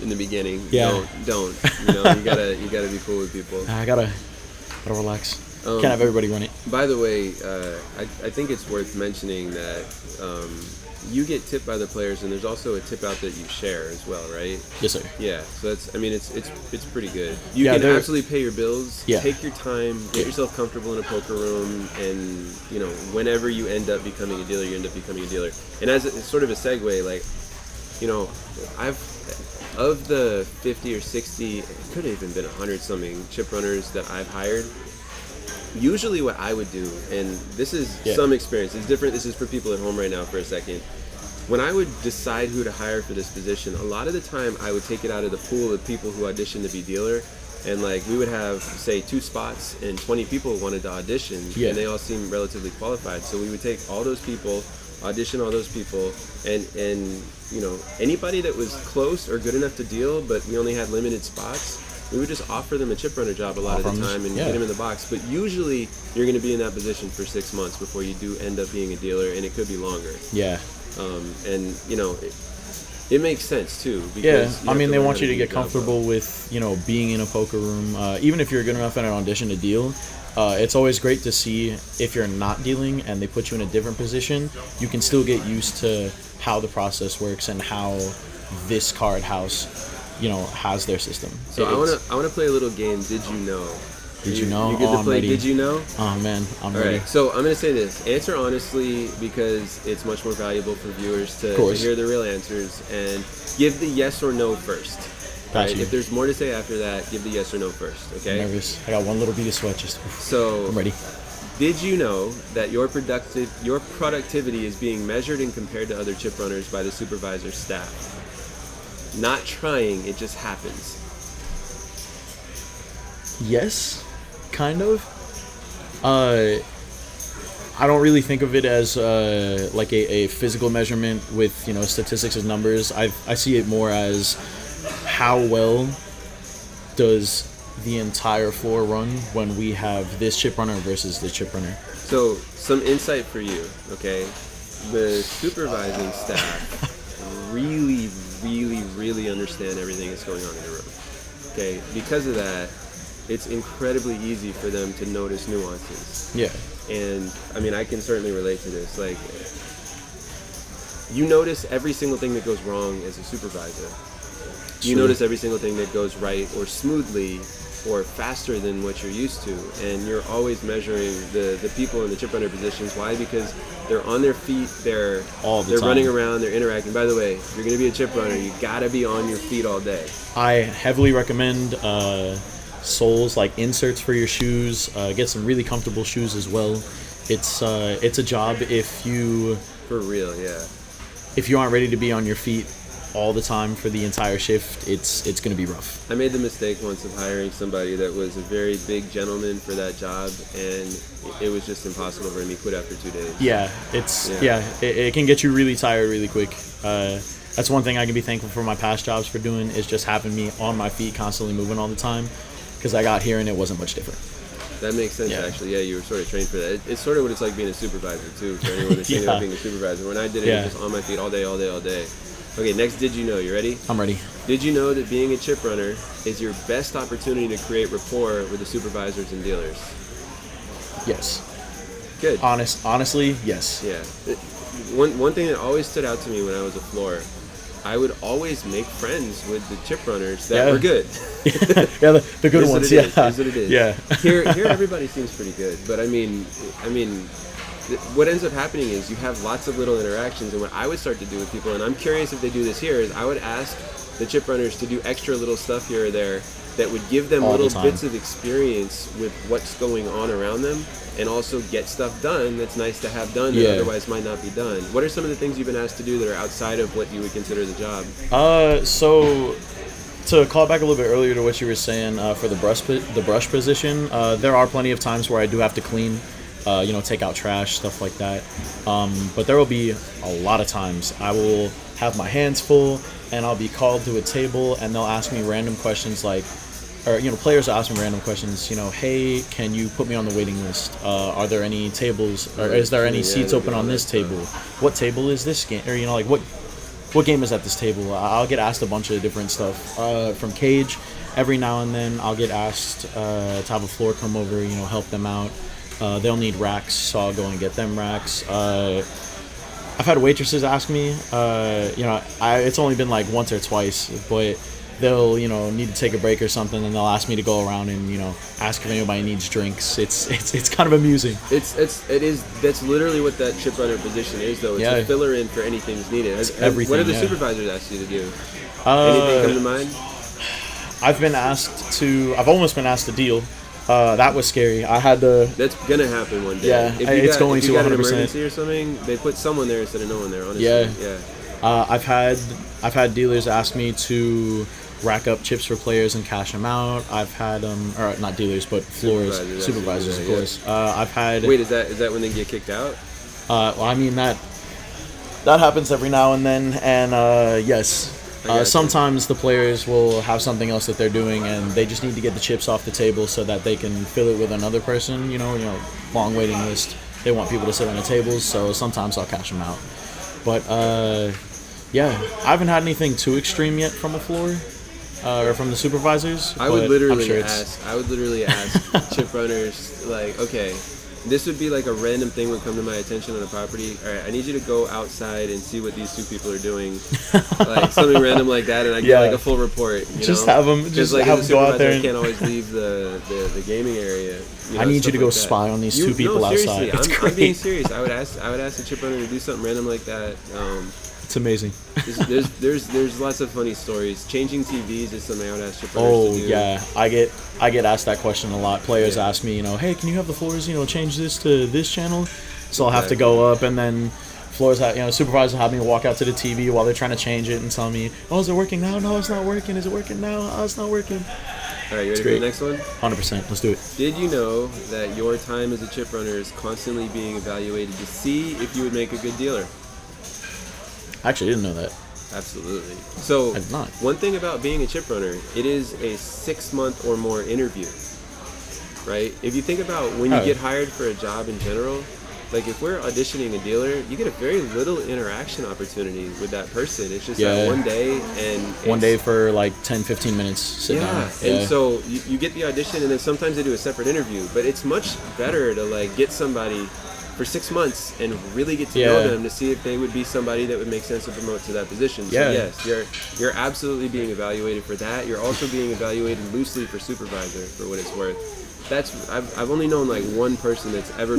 in the beginning. Yeah. Don't. You gotta be cool with people. I gotta relax. Can't have everybody run it. By the way, I think it's worth mentioning that you get tipped by the players, and there's also a tip out that you share as well, right? Yes, sir. Yeah, so it's pretty good. You can absolutely pay your bills, take your time, get yourself comfortable in a poker room, and whenever you end up becoming a dealer, you end up becoming a dealer. And as sort of a segue, like, of the 50 or 60, it could have even been 100 something chip runners that I've hired. Usually what I would do, and this is some experience, it's different, this is for people at home right now for a second. When I would decide who to hire for this position, a lot of the time I would take it out of the pool of people who auditioned to be dealer, and like we would have, say, 2 spots and 20 people wanted to audition, and they all seemed relatively qualified. So we would take all those people, audition all those people, and anybody that was close or good enough to deal, but we only had limited spots, we would just offer them a chip runner job a lot of the time and get them in the box. But usually you're going to be in that position for 6 months before you do end up being a dealer, and it could be longer. Yeah. It makes sense too. Because they want you to get comfortable with, being in a poker room. Even if you're good enough at an audition to deal, it's always great to see if you're not dealing and they put you in a different position, you can still get used to how the process works and how this card house has their system. So I wanna play a little game. Did you know? Did you know? You good to play? Ready. Did you know? Oh man, I'm ready. All right. So I'm gonna say this. Answer honestly, because it's much more valuable for viewers to hear the real answers, and give the yes or no first. Got you. If there's more to say after that, give the yes or no first. Okay. I'm nervous. I got one little bead of sweat. I'm ready. Did you know that your productivity is being measured and compared to other chip runners by the supervisor staff? Not trying, it just happens. Yes, kind of. I don't really think of it as like a physical measurement with statistics as numbers. I see it more as how well does the entire floor run when we have this chip runner versus this chip runner. So some insight for you, okay? The supervising staff really understand everything that's going on in the room. Okay, because of that, it's incredibly easy for them to notice nuances. Yeah. And I can certainly relate to this. Like, you notice every single thing that goes wrong as a supervisor. You notice every single thing that goes right or smoothly or faster than what you're used to, and you're always measuring the people in the chip runner positions. Why? Because they're on their feet, they're running around, they're interacting. By the way, if you're going to be a chip runner, you gotta be on your feet all day. I heavily recommend soles, like inserts for your shoes. Get some really comfortable shoes as well. It's a job if you For real, yeah. If you aren't ready to be on your feet all the time for the entire shift, it's going to be rough. I made the mistake once of hiring somebody that was a very big gentleman for that job, and it was just impossible for him. He quit after 2 days. Yeah, it can get you really tired really quick. That's one thing I can be thankful for my past jobs for doing, is just having me on my feet, constantly moving all the time, because I got here and it wasn't much different. That makes sense, actually. Yeah, you were sort of trained for that. It's sort of what it's like being a supervisor, too, for anyone that's thinking about being a supervisor. When I did it, it was just on my feet all day, all day, all day. Okay, next, did you know? You ready? I'm ready. Did you know that being a chip runner is your best opportunity to create rapport with the supervisors and dealers? Yes. Good. Honestly, yes. Yeah. One thing that always stood out to me when I was a floor, I would always make friends with the chip runners that were good. the good ones. Here's what it is. Yeah. Here everybody seems pretty good, but I mean, what ends up happening is you have lots of little interactions, and what I would start to do with people, and I'm curious if they do this here, is I would ask the chip runners to do extra little stuff here or there that would give them little bits of experience with what's going on around them, and also get stuff done that's nice to have done that otherwise might not be done. What are some of the things you've been asked to do that are outside of what you would consider the job? So to call back a little bit earlier to what you were saying, for the brush position, there are plenty of times where I do have to clean, take out trash, stuff like that. But there will be a lot of times I will have my hands full and I'll be called to a table and they'll ask me random questions like, or players will ask me random questions, hey, can you put me on the waiting list? Are there any tables, or is there any seats open on this table? What table is this game? Or what game is at this table? I'll get asked a bunch of different stuff. From Cage, every now and then I'll get asked to have a floor come over, help them out. They'll need racks, so I'll go and get them racks. I've had waitresses ask me, it's only been like once or twice, but they'll, need to take a break or something, and they'll ask me to go around and, ask if anybody needs drinks. It's kind of amusing. That's literally what that chip runner position is, though. It's a filler in for anything's needed. Everything. What have the supervisors asked you to do? Anything come to mind? I've almost been asked to deal. That was scary. I had to. That's gonna happen one day. Yeah, it's going to 100%. If you got an emergency or something, they put someone there instead of no one there. Honestly, yeah. I've had dealers ask me to rack up chips for players and cash them out. I've had or not dealers, but supervisors, of course. I've had. Wait, is that when they get kicked out? Well, I mean that happens every now and then, and yes. Sometimes the players will have something else that they're doing, and they just need to get the chips off the table so that they can fill it with another person. Long waiting list. They want people to sit on the tables, so sometimes I'll cash them out. But I haven't had anything too extreme yet from a floor or from the supervisors. I would literally ask chip runners, like, okay, this would be like a random thing would come to my attention on a property. All right, I need you to go outside and see what these two people are doing, like something random like that, and I get like a full report. Have them go out there. I can't always leave the gaming area. I need you to go spy on these two people outside. It's great. I'm being serious. I would ask the chip runner to do something random like that. It's amazing. There's lots of funny stories. Changing TVs is something I would ask chip runners to do. Yeah, I get asked that question a lot. Players ask me, hey, can you have the floors, change this to this channel? So I'll have to go up, and then floors have, supervisors have me walk out to the TV while they're trying to change it and tell me, oh, is it working now? No, it's not working. Is it working now? Oh, it's not working. All right, you ready for the next one? 100%. Let's do it. Did you know that your time as a chip runner is constantly being evaluated to see if you would make a good dealer? I actually didn't know that. Absolutely. So, I did not. One thing about being a chip runner, it is a 6-month or more interview, right? If you think about when you get hired for a job in general, like if we're auditioning a dealer, you get a very little interaction opportunity with that person. It's just that one day, and one day for like 10-15 minutes sit down. And so you get the audition, and then sometimes they do a separate interview, but it's much better to like get somebody for 6 months and really get to know them to see if they would be somebody that would make sense to promote to that position. So yes, you're absolutely being evaluated for that. You're also being evaluated loosely for supervisor, for what it's worth. I've only known like one person that's ever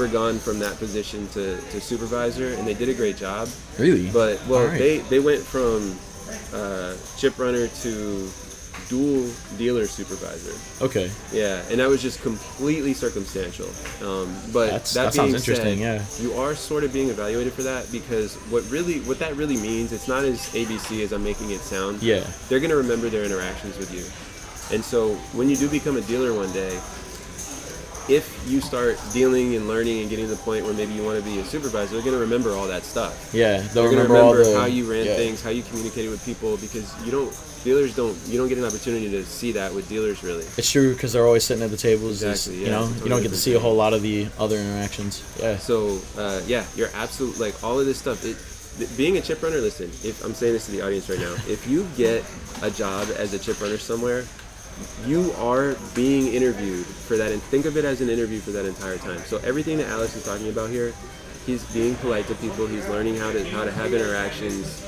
gone from that position to supervisor, and they did a great job. Really? But they went from chip runner to dual dealer supervisor. Okay. Yeah, and that was just completely circumstantial. But that sounds interesting. You are sort of being evaluated for that, because what that really means, it's not as ABC as I'm making it sound. Yeah. They're going to remember their interactions with you. And so when you do become a dealer one day, if you start dealing and learning and getting to the point where maybe you want to be a supervisor, they're going to remember all that stuff. Yeah, they're going to remember how you ran things, how you communicated with people, because you don't get an opportunity to see that with dealers, really. It's true, because they're always sitting at the tables. Exactly. You know, you don't get to see a whole lot of the other interactions. Yeah. So you're absolutely, like, all of this stuff. Being a chip runner, listen, if I'm saying this to the audience right now, if you get a job as a chip runner somewhere, you are being interviewed for that, and think of it as an interview for that entire time. So everything that Alex is talking about here, he's being polite to people, he's learning how to have interactions.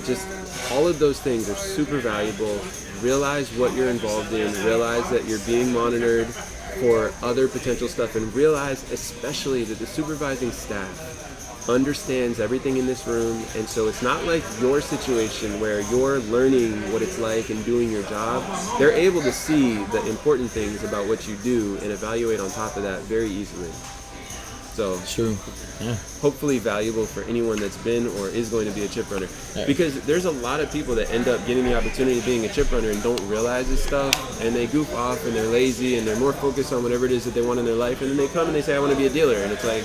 Just all of those things are super valuable. Realize what you're involved in, realize that you're being monitored for other potential stuff, and realize especially that the supervising staff understands everything in this room, and so it's not like your situation where you're learning what it's like and doing your job. They're able to see the important things about what you do and evaluate on top of that very easily. So true. Yeah. Hopefully valuable for anyone that's been or is going to be a chip runner. Yeah. Because there's a lot of people that end up getting the opportunity of being a chip runner and don't realize this stuff, and they goof off and they're lazy and they're more focused on whatever it is that they want in their life, and then they come and they say, I want to be a dealer, and it's like,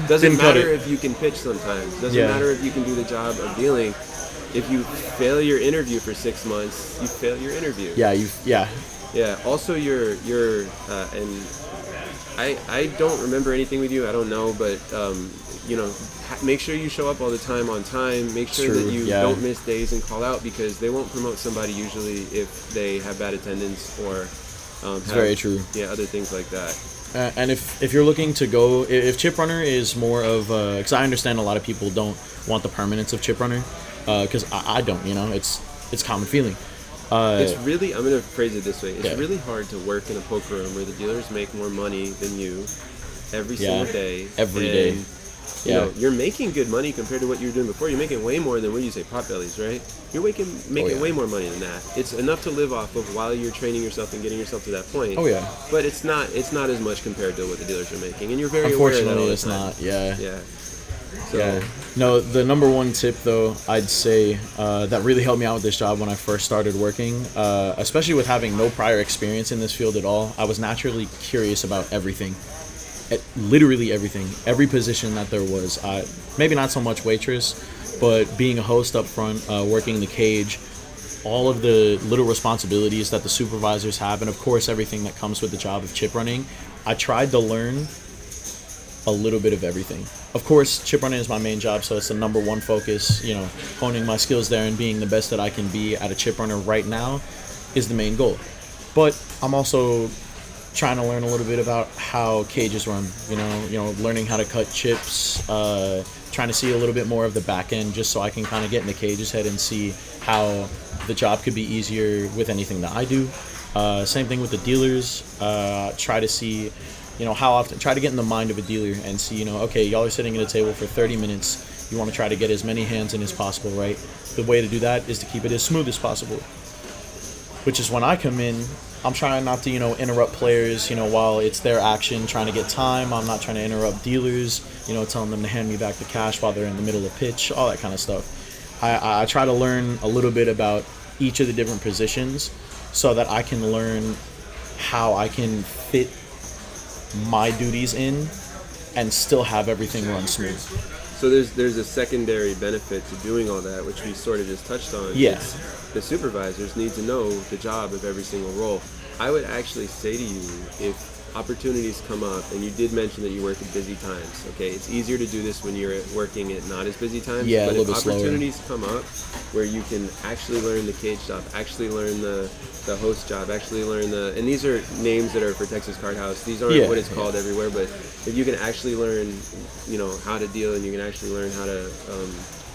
doesn't matter if you can pitch sometimes, doesn't matter if you can do the job of dealing. If you fail your interview for 6 months, you fail your interview. Yeah. Also, and I don't remember anything with you. I don't know, but make sure you show up all the time on time. Make sure that you don't miss days and call out, because they won't promote somebody usually if they have bad attendance or very true. Yeah, other things like that. And if you're looking to go, if chip runner is more of, because I understand a lot of people don't want the permanence of chip runner, because I don't. It's common feeling. It's really, I'm going to phrase it this way. It's really hard to work in a poker room where the dealers make more money than you every single day. Every day. You know, you're making good money compared to what you were doing before. You're making way more than what you say potbellies, right? You're making way more money than that. It's enough to live off of while you're training yourself and getting yourself to that point. Oh yeah. But it's not as much compared to what the dealers are making, and you're very aware of that all the time. Unfortunately, it's not. Yeah. So. No, the number one tip, though, I'd say that really helped me out with this job when I first started working, especially with having no prior experience in this field at all. I was naturally curious about everything, literally everything, every position that there was. Maybe not so much waitress, but being a host up front, working the cage, all of the little responsibilities that the supervisors have, and of course everything that comes with the job of chip running. I tried to learn a little bit of everything. Of course, chip running is my main job, so it's the number one focus. Honing my skills there and being the best that I can be at a chip runner right now is the main goal. But I'm also trying to learn a little bit about how cages run. Learning how to cut chips, trying to see a little bit more of the back end, just so I can kind of get in the cage's head and see how the job could be easier with anything that I do. Same thing with the dealers. Try to see how often, try to get in the mind of a dealer and see, okay, y'all are sitting at a table for 30 minutes. You want to try to get as many hands in as possible, right? The way to do that is to keep it as smooth as possible. Which is when I come in, I'm trying not to, interrupt players, while it's their action, trying to get time. I'm not trying to interrupt dealers, telling them to hand me back the cash while they're in the middle of pitch, all that kind of stuff. I try to learn a little bit about each of the different positions so that I can learn how I can fit my duties in and still have everything run smooth. So there's a secondary benefit to doing all that, which we sort of just touched on. Yeah. The supervisors need to know the job of every single role. I would actually say to you, if opportunities come up, and you did mention that you work at busy times, okay, it's easier to do this when you're working at not as busy times, Yeah, but a if little bit opportunities come up where you can actually learn the cage job, actually learn the host job, actually learn and these are names that are for Texas Card House, these aren't what it's called everywhere, but if you can actually learn, how to deal, and you can actually learn how to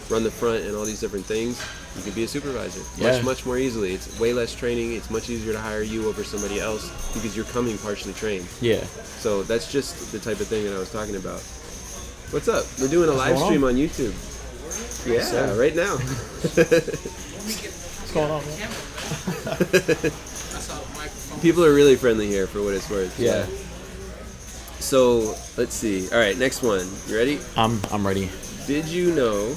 run the front and all these different things, you could be a supervisor much more easily. It's way less training. It's much easier to hire you over somebody else because you're coming partially trained. Yeah. So that's just the type of thing that I was talking about. What's up? We're doing a live stream on YouTube. Yeah, right now. What's going on, man? People are really friendly here, for what it's worth. Yeah. So let's see. All right, next one. You ready? I'm ready. Did you know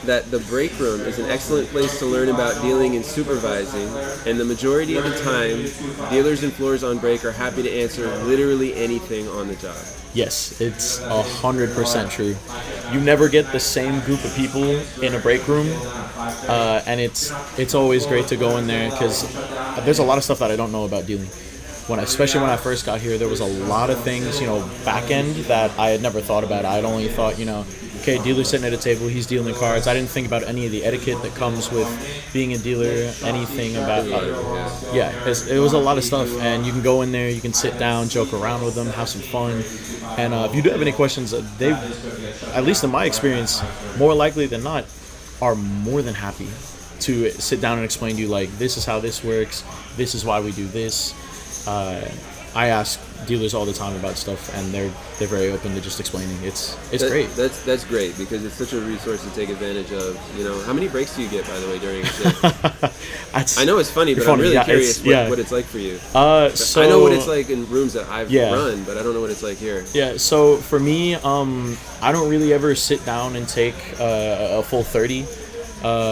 that the break room is an excellent place to learn about dealing and supervising, and the majority of the time, dealers and floors on break are happy to answer literally anything on the job? Yes, it's 100% true. You never get the same group of people in a break room, and it's always great to go in there because there's a lot of stuff that I don't know about dealing. Especially when I first got here, there was a lot of things, back end that I had never thought about. I'd only thought, okay, dealer's sitting at a table, he's dealing cards. I didn't think about any of the etiquette that comes with being a dealer, anything about it was a lot of stuff, and you can go in there, you can sit down, joke around with them, have some fun, and if you do have any questions, they, at least in my experience, more likely than not, are more than happy to sit down and explain to you, like, this is how this works, this is why we do this. I ask dealers all the time about stuff, and they're very open to just explaining. It's great. That's great because it's such a resource to take advantage of. How many breaks do you get, by the way, during a shift? I know it's funny, but I'm really curious what it's like for you. So I know what it's like in rooms that I've run, but I don't know what it's like here. Yeah. So for me, I don't really ever sit down and take a full 30.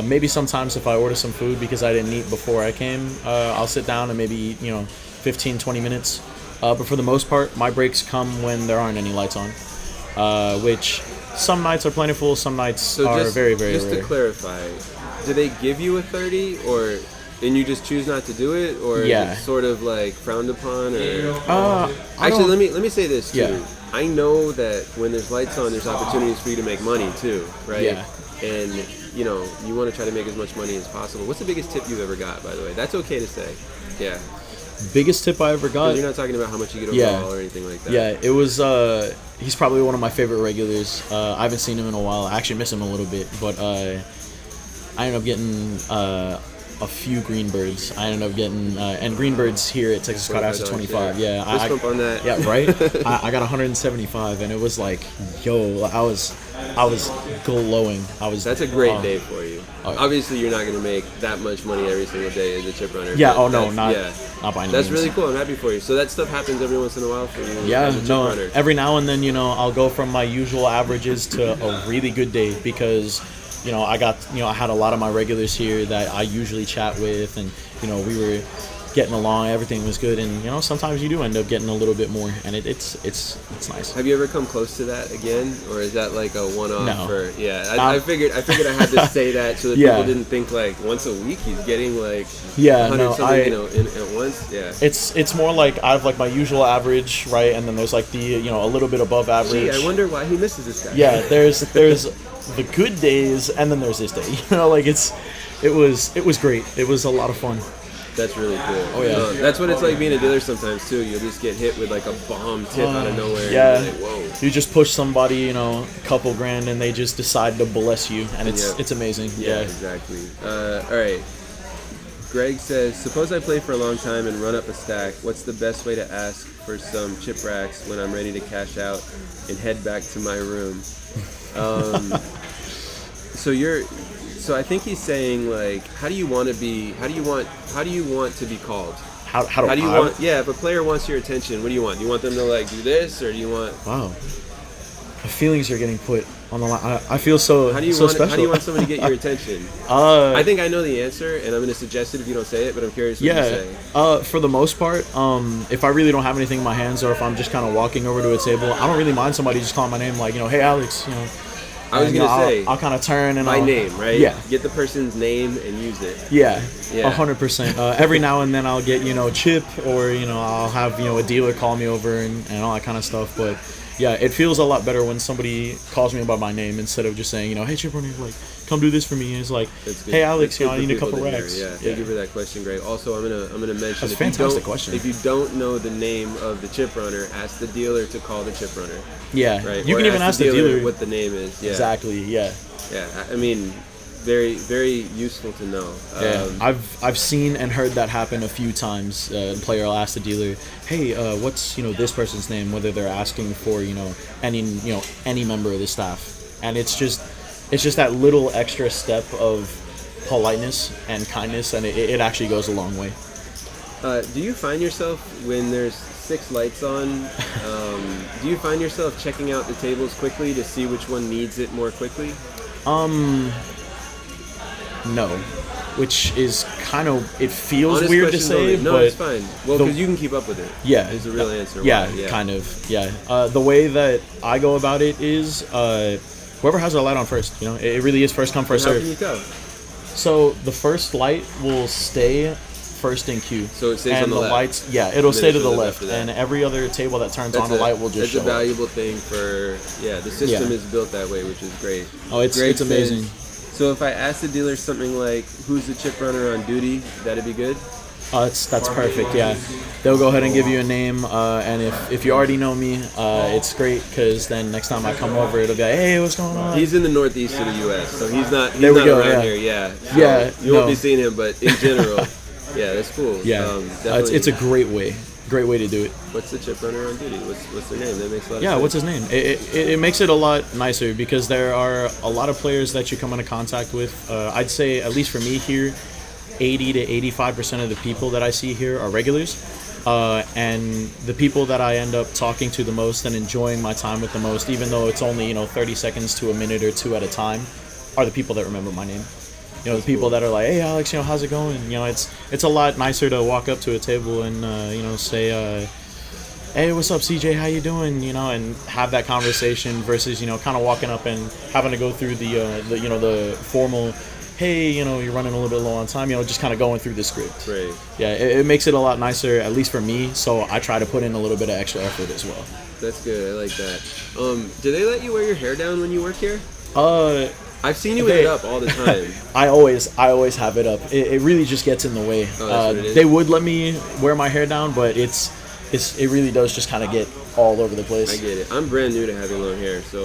Maybe sometimes if I order some food because I didn't eat before I came, I'll sit down and maybe eat, 15, 20 minutes. But for the most part, my breaks come when there aren't any lights on, which some nights are plentiful, some nights are very, very rare. Just to clarify, do they give you a 30 and you just choose not to do it, or is it sort of like frowned upon? Or actually, let me say this too. Yeah. I know that when there's lights on, there's opportunities for you to make money too, right? Yeah. And you want to try to make as much money as possible. What's the biggest tip you've ever got, by the way? That's okay to say. Yeah. Biggest tip I ever got. You're not talking about how much you get overall or anything like that. Yeah, it was. He's probably one of my favorite regulars. I haven't seen him in a while. I actually miss him a little bit, but I ended up getting a few Greenbirds. I ended up getting and Greenbirds here at Texas Card House is 25. Yeah, fist bump on that. Yeah, right. I got 175, and it was like, yo, I was glowing. That's a great day for you. Obviously, you're not going to make that much money every single day as a chip runner. Yeah. Oh no, not by any That's means. really cool. I'm happy for you. So that stuff happens every once in a while for you. Yeah, as a chip runner. Every now and then, I'll go from my usual averages to a really good day because, I had a lot of my regulars here that I usually chat with, and we were getting along, everything was good, and sometimes you do end up getting a little bit more, and it's nice. Have you ever come close to that again, or is that like a one-off? No. I figured I had to say that so that people didn't think like once a week he's getting like 100 something at once. Yeah, it's more like I have like my usual average, right, and then there's like the a little bit above average. Gee, I wonder why he misses this guy. Yeah, there's the good days, and then there's this day. It was great. It was a lot of fun. That's really cool. Oh yeah, that's what it's like being a dealer sometimes too. You'll just get hit with like a bomb tip out of nowhere. Yeah, and you're like, whoa. You just push somebody, a couple grand, and they just decide to bless you, and it's amazing. Yeah, exactly. All right. Greg says, suppose I play for a long time and run up a stack. What's the best way to ask for some chip racks when I'm ready to cash out and head back to my room? So I think he's saying like, how do you want to be called? How do you want? Yeah, if a player wants your attention, what do you want? Do you want them to like do this, or do you want? Wow. My feelings are getting put on the line. I feel so How do you so want special. How do you want somebody to get your attention? I think I know the answer, and I'm going to suggest it if you don't say it, but I'm curious what you say. For the most part, if I really don't have anything in my hands, or if I'm just kind of walking over to a table, I don't really mind somebody just calling my name, like, hey, Alex, I was going to say, I'll kind of turn and my name, right? Yeah. Get the person's name and use it. Yeah, Yeah. 100%. Every now and then I'll get, Chip, or, I'll have, a dealer call me over and all that kind of stuff. But, yeah, it feels a lot better when somebody calls me by my name instead of just saying, hey, Chip, like, come do this for me. And it's like, hey, Alex, I need a couple racks. Yeah, thank you for that question, Greg. Also, I'm gonna mention, that's a fantastic question. If you don't know the name of the chip runner, ask the dealer to call the chip runner. Yeah, right. You can even ask the dealer what the name is. Yeah. Exactly. Yeah. Yeah. I mean, very, very useful to know. Yeah, I've seen and heard that happen a few times. The player will ask the dealer, "Hey, what's this person's name?" Whether they're asking for any member of the staff, and it's just that little extra step of politeness and kindness, and it actually goes a long way. Do you find yourself, when there's 6 lights on, do you find yourself checking out the tables quickly to see which one needs it more quickly? No, which is kind of, it feels Honest weird to say, no, but it's fine. Well, because you can keep up with it. Yeah, is the real answer. Yeah, why. Kind of. Yeah, the way that I go about it is whoever has their light on first. It really is first come first serve. How can you tell? So the first light will stay first in queue. So it stays and on the left. Lights, yeah, it'll stay to the left, and every other table that turns on a light will just show up. That's a valuable thing for, the system is built that way, which is great. Oh, it's amazing. So if I ask the dealer something like, who's the chip runner on duty, that'd be good? That's perfect, yeah. They'll go ahead and give you a name, and if you already know me, it's great, because then next time I come over, it'll be like, hey, what's going on? He's in the northeast of the U.S., so he's not around here, yeah. So you won't be seeing him, but in general, yeah, that's cool. Yeah, it's a great way to do it. What's the chip runner on duty? What's their name? That makes a lot of sense. Yeah, what's his name? It makes it a lot nicer, because there are a lot of players that you come into contact with. I'd say, at least for me here, 80 to 85% of the people that I see here are regulars. And the people that I end up talking to the most and enjoying my time with the most, even though it's only 30 seconds to a minute or two at a time, are the people that remember my name. The people that are like, hey, Alex, how's it going? It's a lot nicer to walk up to a table and say, hey, what's up, CJ? How you doing? And have that conversation versus kind of walking up and having to go through the formal, hey, you're running a little bit low on time. Just kind of going through the script. Right. Yeah, it makes it a lot nicer, at least for me. So I try to put in a little bit of extra effort as well. That's good. I like that. Do they let you wear your hair down when you work here? I've seen you with it up all the time. I always have it up. It really just gets in the way. They would let me wear my hair down, but it really does just kind of get all over the place. I get it. I'm brand new to having long hair, so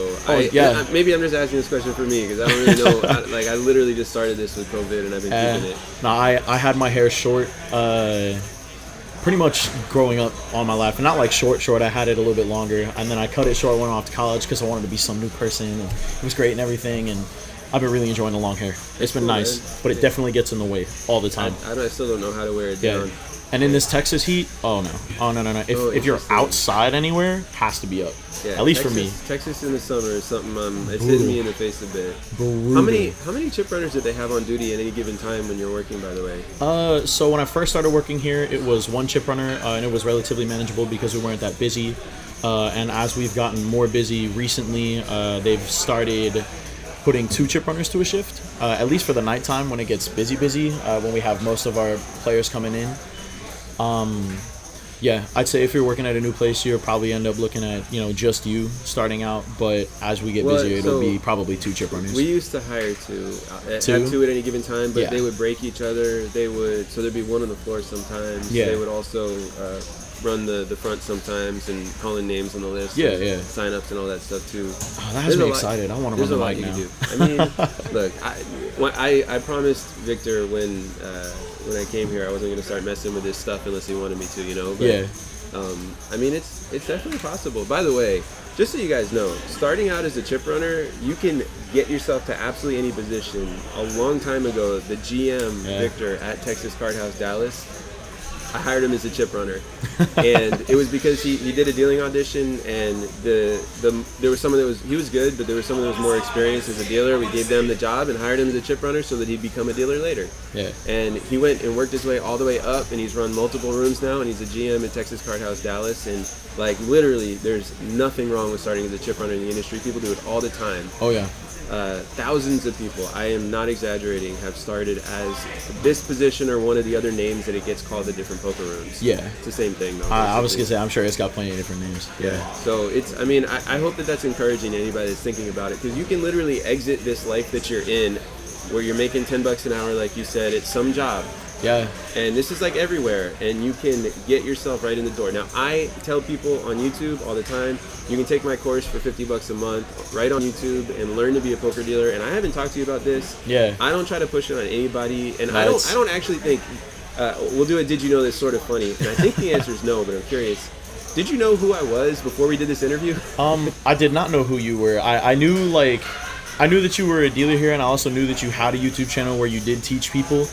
maybe I'm just asking this question for me, because I don't really know. I literally just started this with COVID, and I've been keeping it. No, I had my hair short pretty much growing up all my life. And not like short. I had it a little bit longer, and then I cut it short, went off to college because I wanted to be some new person, and it was great and everything, and I've been really enjoying the long hair. It's been nice, man. But it definitely gets in the way all the time. I still don't know how to wear it down. And in this Texas heat, no. If you're outside anywhere, it has to be up. Yeah, at least for me. Texas in the summer is something it's hitting me in the face a bit. Brutal. How many chip runners did they have on duty at any given time when you're working, by the way? So when I first started working here, it was 1 chip runner, and it was relatively manageable because we weren't that busy. And as we've gotten more busy recently, they've started putting 2 chip runners to a shift, at least for the nighttime when it gets busy, when we have most of our players coming in. I'd say if you're working at a new place, you'll probably end up looking at, just you starting out, but as we get busier, it'll be probably 2 chip runners. We used to hire 2 at any given time, but they would break each other. So there'd be 1 on the floor sometimes. Yeah. They would also run the front sometimes and call in names on the list. Yeah. Sign-ups and all that stuff too. Oh, that has me excited. I want to run the mic now. I mean, look, I promised Victor when I came here I wasn't going to start messing with this stuff unless he wanted me to, But, I mean, it's definitely possible. By the way, just so you guys know, starting out as a chip runner, you can get yourself to absolutely any position. A long time ago, the GM, Victor, at Texas Card House Dallas, I hired him as a chip runner, and it was because he did a dealing audition, and there was someone he was good, but there was someone that was more experienced as a dealer. We gave them the job and hired him as a chip runner so that he'd become a dealer later. Yeah. And he went and worked his way all the way up, and he's run multiple rooms now, and he's a GM at Texas Card House Dallas, and like literally, there's nothing wrong with starting as a chip runner in the industry. People do it all the time. Oh yeah. Thousands of people, I am not exaggerating, have started as this position or one of the other names that it gets called at different poker rooms. Yeah. It's the same thing though. I was gonna say, I'm sure it's got plenty of different names. Yeah. So it's, I mean, I hope that that's encouraging to anybody that's thinking about it, because you can literally exit this life that you're in where you're making $10 an hour, like you said, at some job. Yeah. And this is like everywhere, and you can get yourself right in the door. Now, I tell people on YouTube all the time, you can take my course for $50 a month right on YouTube and learn to be a poker dealer. And I haven't talked to you about this. Yeah. I don't try to push it on anybody, and I don't actually think we'll do a did you know this sort of funny. And I think the answer is no, but I'm curious. Did you know who I was before we did this interview? I did not know who you were. I knew that you were a dealer here, and I also knew that you had a YouTube channel where you did teach people.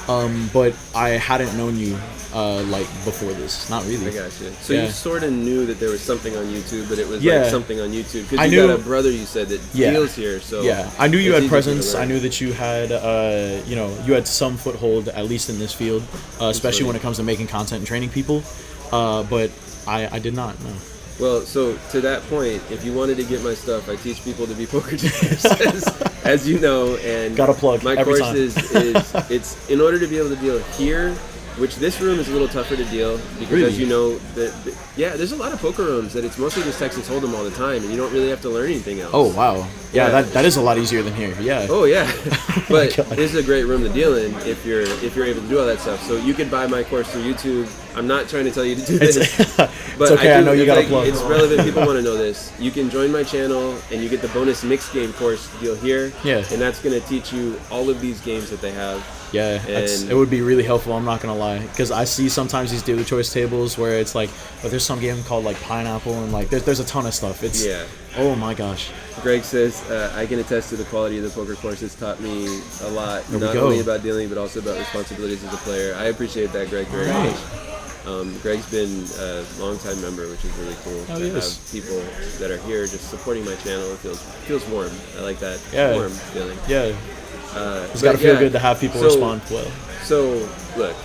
But I hadn't known you like before this. Not really. I got you. So you sort of knew that there was something on YouTube, but it was Yeah. like something on YouTube because I you knew- got a brother, you said, that Yeah. deals here. So Yeah, I knew you it's had easy presence. to I learn. knew that you had, you had some foothold, at least in this field, especially when it comes to making content and training people. But I did not know. Well, so to that point, if you wanted to get my stuff, I teach people to be poker dealers, as you know, and Gotta plug my every course time. is it's in order to be able to deal here, which this room is a little tougher to deal because, Really? as you know, yeah, there's a lot of poker rooms that it's mostly just Texas Hold'em all the time, and you don't really have to learn anything else. Oh wow, yeah, Yeah. that is a lot easier than here. Yeah. Oh yeah, but God. this is a great room to deal in if you're able to do all that stuff. So you could buy my course through YouTube. I'm not trying to tell you to do this, but It's okay, I know you it's gotta like, plug. It's relevant. People want to know this. You can join my channel and you get the bonus mixed game course deal here. Yeah. And that's going to teach you all of these games that they have. Yeah, it would be really helpful. I'm not gonna lie, because I see sometimes these dealer choice tables where it's like, there's some game called like Pineapple, and like there's a ton of stuff. It's oh my gosh. Greg says, I can attest to the quality of the poker course. It's taught me a lot, There we not go. only about dealing, but also about responsibilities as a player. I appreciate that, Greg, very Right. much. Greg's been a longtime member, which is really cool. Oh, to yes. have people that are here just supporting my channel. It feels warm. I like that warm feeling. Yeah. It's got to feel good to have people respond well. So, look,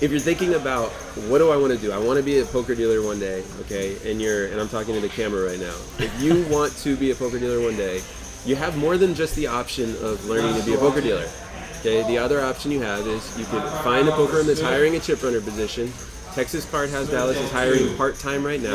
if you're thinking about what do I want to do, I want to be a poker dealer one day, okay? And I'm talking to the camera right now. If you want to be a poker dealer one day, you have more than just the option of learning to be a poker dealer. Okay, the other option you have is you could find a poker room that's hiring a chip runner position. Texas Card House Dallas is hiring part-time right now.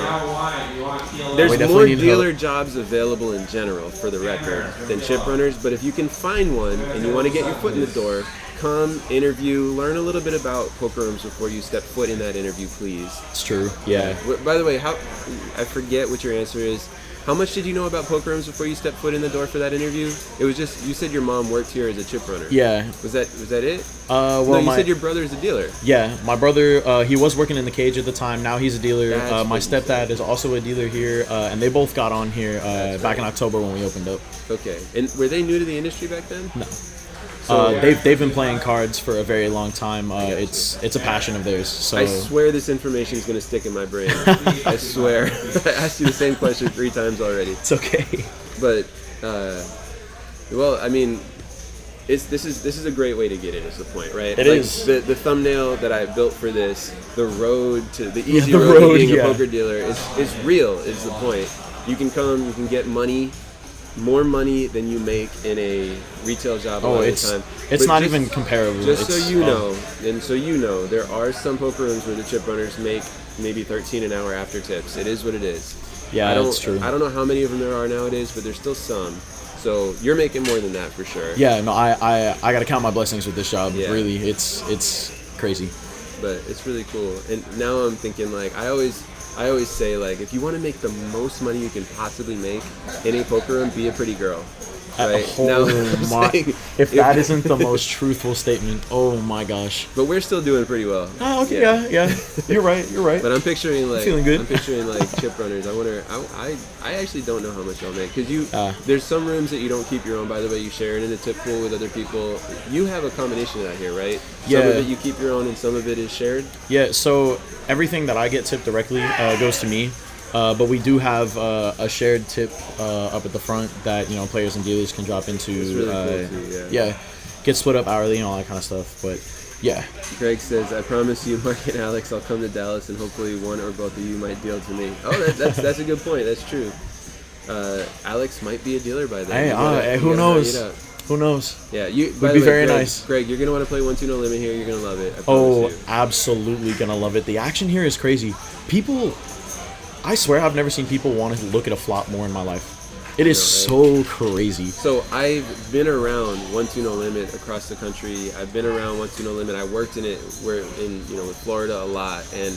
There's definitely more need dealer help. jobs available in general, for the record, than chip runners, but if you can find one and you want to get your foot in the door, come, interview, learn a little bit about poker rooms before you step foot in that interview, please. It's true. Yeah. By the way, I forget what your answer is. How much did you know about poker rooms before you stepped foot in the door for that interview? It was just, you said your mom worked here as a chip runner. Yeah. Was that it? Well, no, you said your brother's a dealer. Yeah, my brother, he was working in the cage at the time. Now he's a dealer. That's My what you stepdad is also a dealer here, and they both got on here back in October when we opened up. Okay. And were they new to the industry back then? No. So, They've been playing cards for a very long time. It's a passion of theirs. So I swear this information is going to stick in my brain. I swear. I asked you the same question 3 times already. it's okay. But, well, I mean, this is a great way to get in, is the point, right? It is. The thumbnail that I built for this, the road to the easy the road to road, being a poker dealer is real, is the point. You can come, you can get money, more money than you make in a retail job a lot of the time. It's But not just- even comparable. Just It's, so you know, and so you know, there are some poker rooms where the chip runners make maybe $13 an hour after tips. It is what it is. Yeah, that's true. I don't know how many of them there are nowadays, but there's still some. So you're making more than that for sure. Yeah, no, I got to count my blessings with this job. Yeah. Really, it's crazy. But it's really cool. And now I'm thinking, like, I always say, like, if you want to make the most money you can possibly make in a poker room, be a pretty girl. Right? Oh, Now, I'm my- saying, If that isn't the most truthful statement, oh my gosh. But we're still doing pretty well. Oh, okay, yeah. You're right. But I'm picturing like feeling good. I'm picturing like chip runners. I wonder. I actually don't know how much y'all make because there's some rooms that you don't keep your own. By the way, you share it in a tip pool with other people. You have a combination of that here, right? Yeah. Some of it you keep your own, and some of it is shared. Yeah. So everything that I get tipped directly goes to me. But we do have a shared tip up at the front that players and dealers can drop into. It's really cool too, yeah, get split up hourly and all that kind of stuff. But yeah. Greg says, "I promise you, Mark and Alex, I'll come to Dallas and hopefully one or both of you might deal to me." Oh, that's a good point. That's true. Alex might be a dealer by then. Hey, who knows? Who knows? Yeah, would be very nice. Greg, you're gonna want to play 1-2 no limit here. You're gonna love it. I promise you. Absolutely gonna love it. The action here is crazy. People. I swear I've never seen people want to look at a flop more in my life. It is so crazy. So I've been around 1-2 no limit across the country. I've been around 1-2 no limit. I worked in it with Florida a lot. And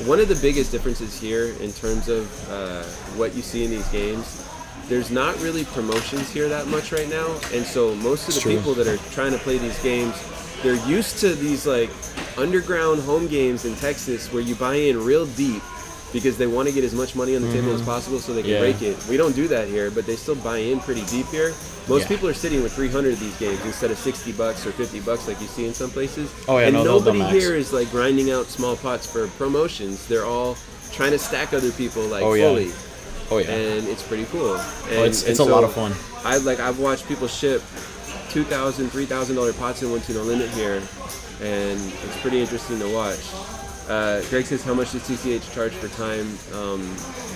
one of the biggest differences here in terms of what you see in these games, there's not really promotions here that much right now. And so most of the people that are trying to play these games, they're used to these like underground home games in Texas where you buy in real deep because they want to get as much money on the table as possible so they can break it. We don't do that here, but they still buy in pretty deep here. Most people are sitting with 300 of these games instead of $60 or $50 like you see in some places. And nobody here is like grinding out small pots for promotions. They're all trying to stack other people like fully. Oh yeah. And it's pretty cool. It's a lot of fun. I've watched people ship $2,000, $3,000 pots in 1-2 no limit here, and it's pretty interesting to watch. Greg says, how much does TCH charge for time?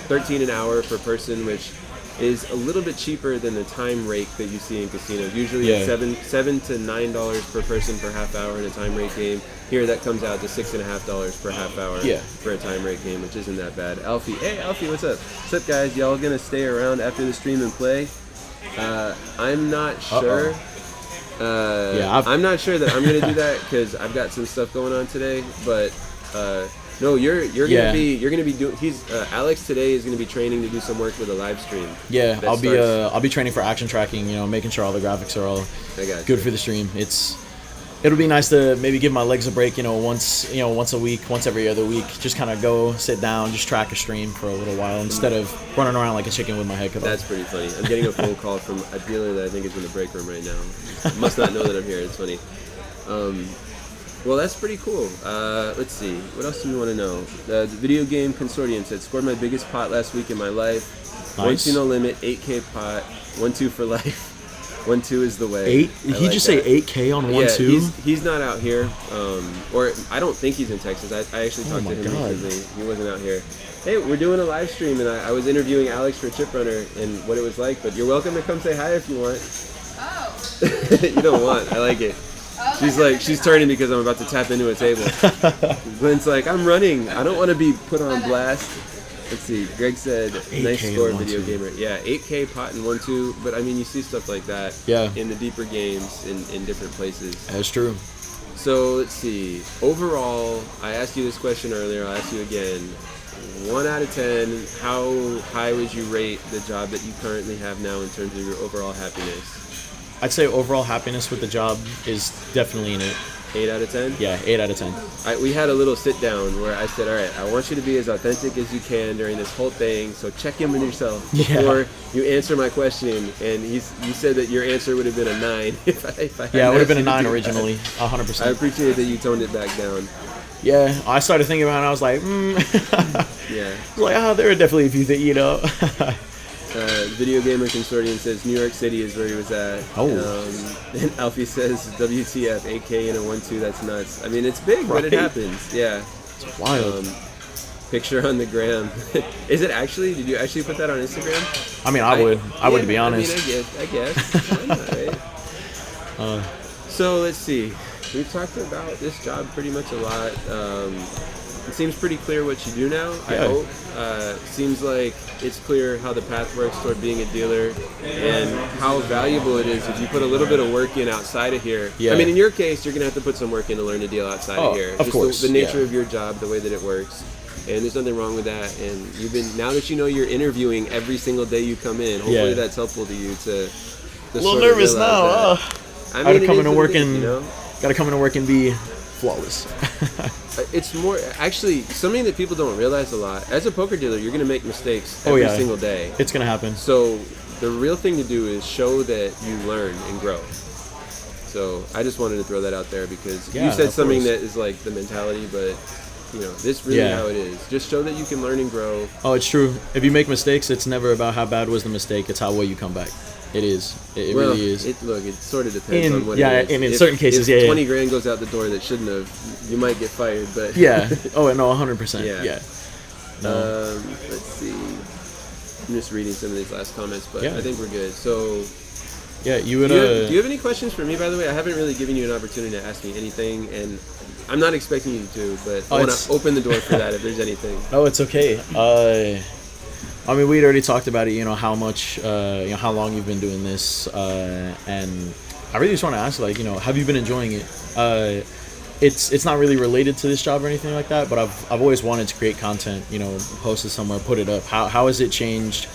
$13 an hour per person, which is a little bit cheaper than the time rate that you see in casinos. Usually it's $7 to $9 per person per half hour in a time rate game. Here that comes out to $6.50 per half hour for a time rate game, which isn't that bad. Alfie, hey Alfie, what's up? What's up guys? Y'all gonna stay around after the stream and play? I'm not sure. I'm not sure that I'm gonna do that because I've got some stuff going on today, but no, you're gonna be doing. Alex today is gonna be training to do some work with a live stream. Yeah, I'll be training for action tracking. Making sure all the graphics are all good for the stream. It'll be nice to maybe give my legs a break. Once a week, once every other week, just kind of go sit down, just track a stream for a little while instead of running around like a chicken with my head cut off. That's pretty funny. I'm getting a phone call from a dealer that I think is in the break room right now. Must not know that I'm here. It's funny. Well, that's pretty cool. Let's see. What else do we want to know? The Video Game Consortium said, scored my biggest pot last week in my life. Nice. 1-2 no limit, 8K pot, 1-2 for life. 1-2 is the way. Did he just say 8K on 1-2? Yeah, he's not out here. Or I don't think he's in Texas. I actually talked to him recently. He wasn't out here. Hey, we're doing a live stream, and I was interviewing Alex for Chip Runner and what it was like, but you're welcome to come say hi if you want. Oh. You don't want. I like it. She's turning because I'm about to tap into a table. Glenn's like, I'm running. I don't want to be put on blast. Let's see. Greg said, nice score, video gamer. Yeah, 8K pot and 1-2. But I mean, you see stuff like that in the deeper games in different places. That's true. So let's see. Overall, I asked you this question earlier. I'll ask you again. 1 out of 10, how high would you rate the job that you currently have now in terms of your overall happiness? I'd say overall happiness with the job is definitely in it. 8 out of 10? Yeah, 8 out of 10. We had a little sit down where I said, all right, I want you to be as authentic as you can during this whole thing, so check in with yourself before you answer my question. And you said that your answer would have been a 9. if I it would have been a 9 originally, 100%. I appreciate that you toned it back down. Yeah, I started thinking about it, and I was like, Yeah. Like, there are definitely a few things, Video Gamer Consortium says New York City is where he was at. And Alfie says WTF, 8K and a 1-2, that's nuts. I mean, it's big, but it happens. Yeah. It's wild. Picture on the gram. Is it actually? Did you actually put that on Instagram? I mean, I would, to be honest. I guess. Why not, right? So let's see. We've talked about this job pretty much a lot. It seems pretty clear what you do now, I hope. Seems like it's clear how the path works toward being a dealer and how valuable it is if you put a little bit of work in outside of here. Yeah. I mean, in your case, you're going to have to put some work in to learn to deal outside of here. Of course. The nature of your job, the way that it works. And there's nothing wrong with that. And now that you know you're interviewing every single day you come in, hopefully that's helpful to you to a little nervous now. I mean, gotta come into work you know? Gotta come into work and be flawless. It's more actually something that people don't realize a lot. As a poker dealer, you're gonna make mistakes every single day. It's gonna happen. So the real thing to do is show that you learn and grow. So I just wanted to throw that out there because you said something that is like the mentality, but you know, this really how it is. Just show that you can learn and grow. Oh, it's true. If you make mistakes, it's never about how bad was the mistake. It's how well you come back. It is. It really is. It sort of depends on what it is. And in certain cases, if 20 grand goes out the door that shouldn't have, you might get fired. But yeah. Oh, no, 100%. Yeah. No. Let's see. I'm just reading some of these last comments, but I think we're good. So. Yeah, you would. Do you have any questions for me, by the way? I haven't really given you an opportunity to ask me anything, and I'm not expecting you to, but I want to open the door for that if there's anything. Oh, it's okay. I mean, we'd already talked about it, you know, how much, how long you've been doing this, and I really just want to ask, like, you know, have you been enjoying it? It's not really related to this job or anything like that, but I've always wanted to create content, you know, post it somewhere, put it up. How has it changed?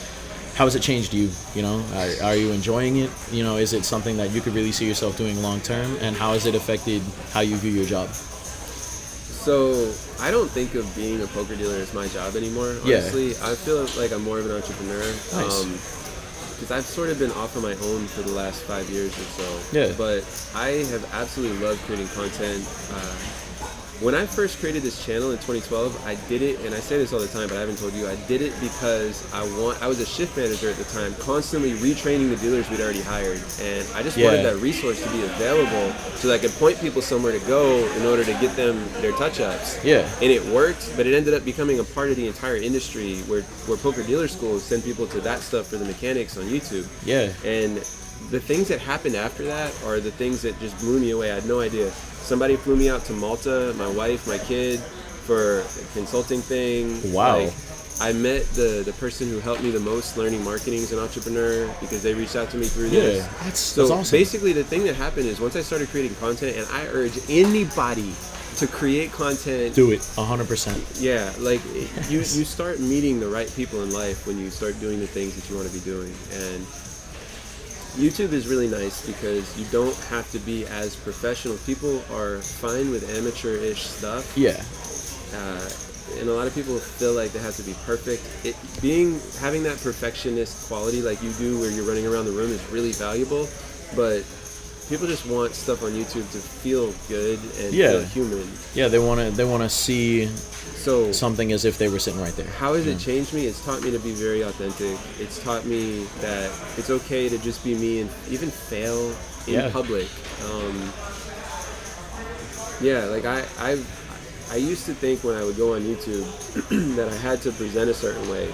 How has it changed you? You know, are you enjoying it? You know, is it something that you could really see yourself doing long term? And how has it affected how you view your job? So I don't think of being a poker dealer as my job anymore. Honestly, I feel like I'm more of an entrepreneur. Nice. Because I've sort of been off on my own for the last 5 years or so. Yeah. But I have absolutely loved creating content. When I first created this channel in 2012, I did it, and I say this all the time, but I haven't told you, I did it because I was a shift manager at the time, constantly retraining the dealers we'd already hired, and I just wanted that resource to be available so that I could point people somewhere to go in order to get them their touch-ups. Yeah. And it worked, but it ended up becoming a part of the entire industry where poker dealer schools send people to that stuff for the mechanics on YouTube. Yeah. And the things that happened after that are the things that just blew me away. I had no idea. Somebody flew me out to Malta, my wife, my kid, for a consulting thing. Wow. Like, I met the person who helped me the most learning marketing as an entrepreneur because they reached out to me through this. Yeah, that's awesome. Basically the thing that happened is once I started creating content, and I urge anybody to create content. Do it, 100%. Yeah, like you start meeting the right people in life when you start doing the things that you want to be doing. And YouTube is really nice because you don't have to be as professional. People are fine with amateur-ish stuff. Yeah. And a lot of people feel like they have to be perfect. Having that perfectionist quality like you do where you're running around the room is really valuable, but people just want stuff on YouTube to feel good and feel human. Yeah, they want to see something as if they were sitting right there. How has it changed me? It's taught me to be very authentic. It's taught me that it's okay to just be me and even fail in public. Like I used to think when I would go on YouTube that I had to present a certain way.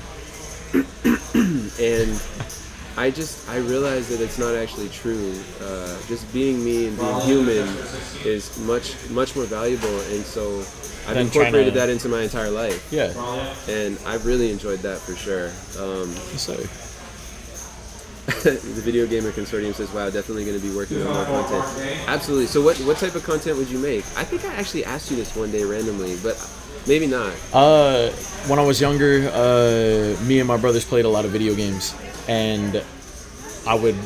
And I realized that it's not actually true. Just being me and being human is much more valuable, and so I've incorporated that into my entire life. Yeah. And I've really enjoyed that for sure. The Video Gamer Consortium says, wow, definitely going to be working on more content. Absolutely. So what type of content would you make? I think I actually asked you this one day randomly, but maybe not. When I was younger, me and my brothers played a lot of video games, and I would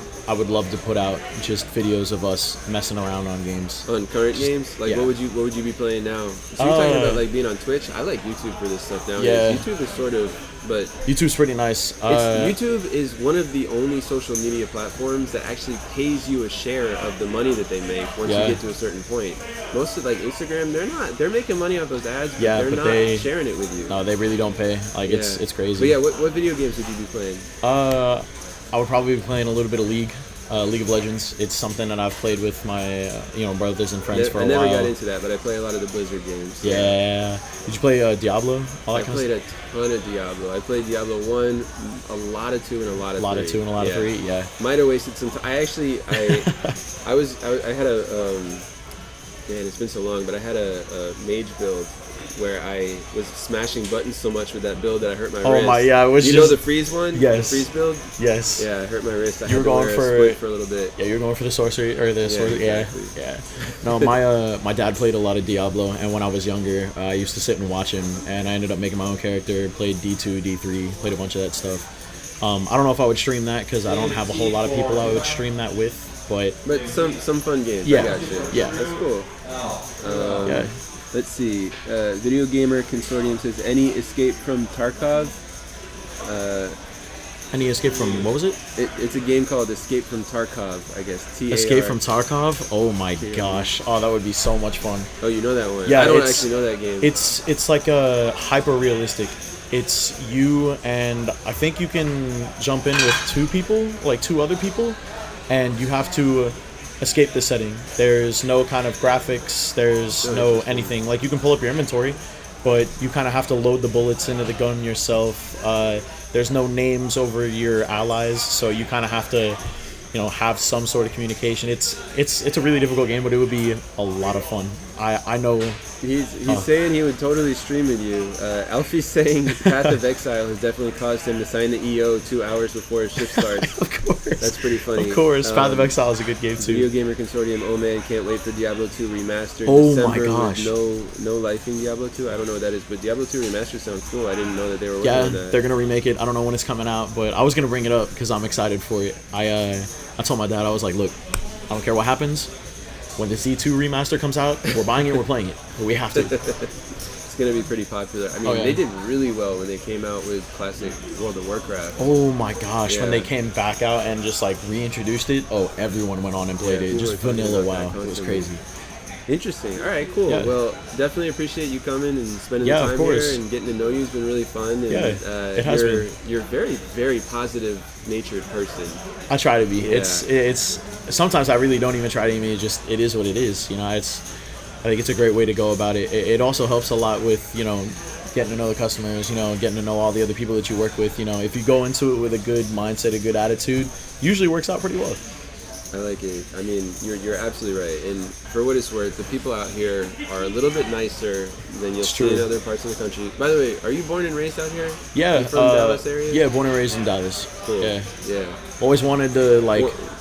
love to put out just videos of us messing around on games. On current games? Like what would you be playing now? So you're talking about like being on Twitch? I like YouTube for this stuff now. Yeah. YouTube is sort of, but YouTube's pretty nice. YouTube is one of the only social media platforms that actually pays you a share of the money that they make once you get to a certain point. Most of like Instagram, they're making money off those ads, but they're not sharing it with you. No, they really don't pay. Like it's crazy. But what video games would you be playing? I would probably be playing a little bit of League of Legends. It's something that I've played with my brothers and friends for a while. I never got into that, but I play a lot of the Blizzard games. Yeah. Did you play Diablo? I played a ton of Diablo. I played Diablo 1, a lot of 2, and a lot of 3. A lot of 2 and a lot of 3, yeah. Might have wasted some time. I had a, man, it's been so long, but I had a mage build where I was smashing buttons so much with that build that I hurt my wrist. Oh my, yeah. You know the freeze one? Yes. The freeze build? Yes. Yeah, I hurt my wrist. You were going for a little bit. Yeah, you were going for the sorcery, or the sorcery. Exactly. Yeah. No, my dad played a lot of Diablo, and when I was younger, I used to sit and watch him, and I ended up making my own character, played D2, D3, played a bunch of that stuff. I don't know if I would stream that, because I don't have a whole lot of people I would stream that with. but some fun games. Yeah. I got you. Yeah. That's cool. yeah. Let's see. Video Gamer Consortium says any Escape from Tarkov. Any Escape from, what was it? It's a game called Escape from Tarkov, I guess. Escape from Tarkov? Oh my gosh. Oh, that would be so much fun. Oh, you know that one? Yeah, I don't actually know that game. It's like a hyper realistic. It's you and I think you can jump in with two other people, and you have to escape the setting. There's no kind of graphics, there's no anything. Like, you can pull up your inventory, but you kind of have to load the bullets into the gun yourself. There's no names over your allies, so you kind of have to, have some sort of communication. It's a really difficult game, but it would be a lot of fun. I know. He's saying he would totally stream with you. Alfie's saying Path of Exile has definitely caused him to sign the EO 2 hours before his shift starts. Of course. That's pretty funny. Of course, Path of Exile is a good game too. Video Gamer Consortium, Omed can't wait for Diablo 2 Remastered. Oh December my gosh. With no lifing Diablo 2. I don't know what that is, but Diablo 2 Remastered sounds cool. I didn't know that they were working on that. They're gonna remake it. I don't know when it's coming out, but I was gonna bring it up because I'm excited for it. I told my dad, I was like, look, I don't care what happens. When the Z2 remaster comes out, we're buying it, we're playing it. We have to. It's going to be pretty popular. I mean, they did really well when they came out with classic World of Warcraft. Oh my gosh, when they came back out and just like reintroduced it, everyone went on and played it. Just vanilla WoW. It was crazy. Interesting. All right, cool. Yeah. Well, definitely appreciate you coming and spending the time here and getting to know you. It's been really fun. And, it has been. You're a very, very positive natured person. I try to be. Yeah. It's sometimes I really don't even try to be. It is what it is. I think it's a great way to go about it. It also helps a lot with, getting to know the customers, getting to know all the other people that you work with. If you go into it with a good mindset, a good attitude, usually works out pretty well. I like it. I mean, you're absolutely right. And for what it's worth, the people out here are a little bit nicer than you'll see in other parts of the country. By the way, are you born and raised out here? Yeah. Are you from Dallas area? Yeah, born and raised in Dallas. Cool. Yeah. Always wanted to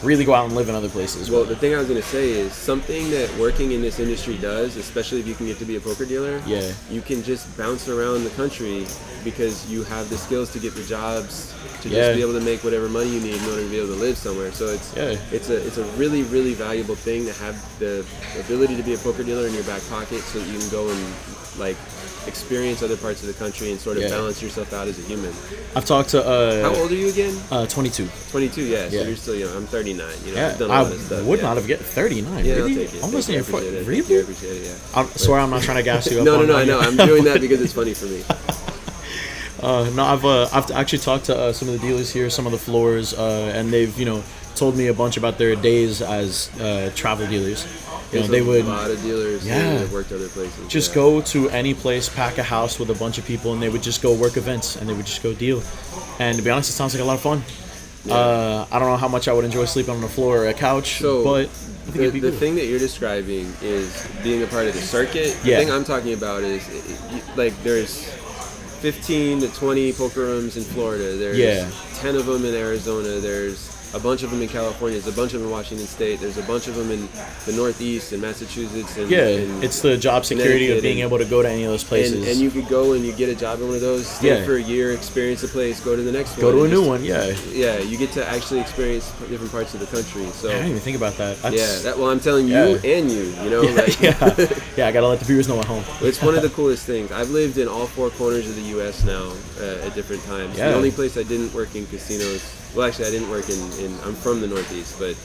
really go out and live in other places. Well, the thing I was going to say is something that working in this industry does, especially if you can get to be a poker dealer, you can just bounce around the country because you have the skills to get the jobs, to just be able to make whatever money you need in order to be able to live somewhere. So it's a really, really valuable thing to have the ability to be a poker dealer in your back pocket so that you can go and experience other parts of the country and sort of balance yourself out as a human. I've talked to how old are you again? 22. 22, yeah. So you're still young. I'm 39. I've done a lot of stuff. I would not have get 39. Yeah, really? I'll take it. I'm listening for really. Really? I appreciate it. I swear I'm not trying to gas you up. No, I know. I'm doing that because it's funny for me. I've actually talked to some of the dealers here, some of the floors, and they've told me a bunch about their days as travel dealers. They would a lot of dealers that worked other places. Just go to any place, pack a house with a bunch of people, and they would just go work events and they would just go deal. And to be honest, it sounds like a lot of fun. I don't know how much I would enjoy sleeping on the floor or a couch, but I think it'd be the cool. thing that you're describing is being a part of the circuit. The thing I'm talking about is there's 15 to 20 poker rooms in Florida. There's 10 of them in Arizona. There's a bunch of them in California. There's a bunch of them in Washington State. There's a bunch of them in the Northeast and Massachusetts. And, it's the job security of being able to go to any of those places. And you could go and you get a job in one of those, stay for a year, experience the place, go to the next one. Go to a new one, Yeah, you get to actually experience different parts of the country. So I didn't even think about that. Well, I'm telling you and you, I gotta let the viewers know at home. It's one of the coolest things. I've lived in all 4 corners of the U.S. now at different times. The only place I didn't work in casinos. Well, actually, I didn't work in I'm from the Northeast, but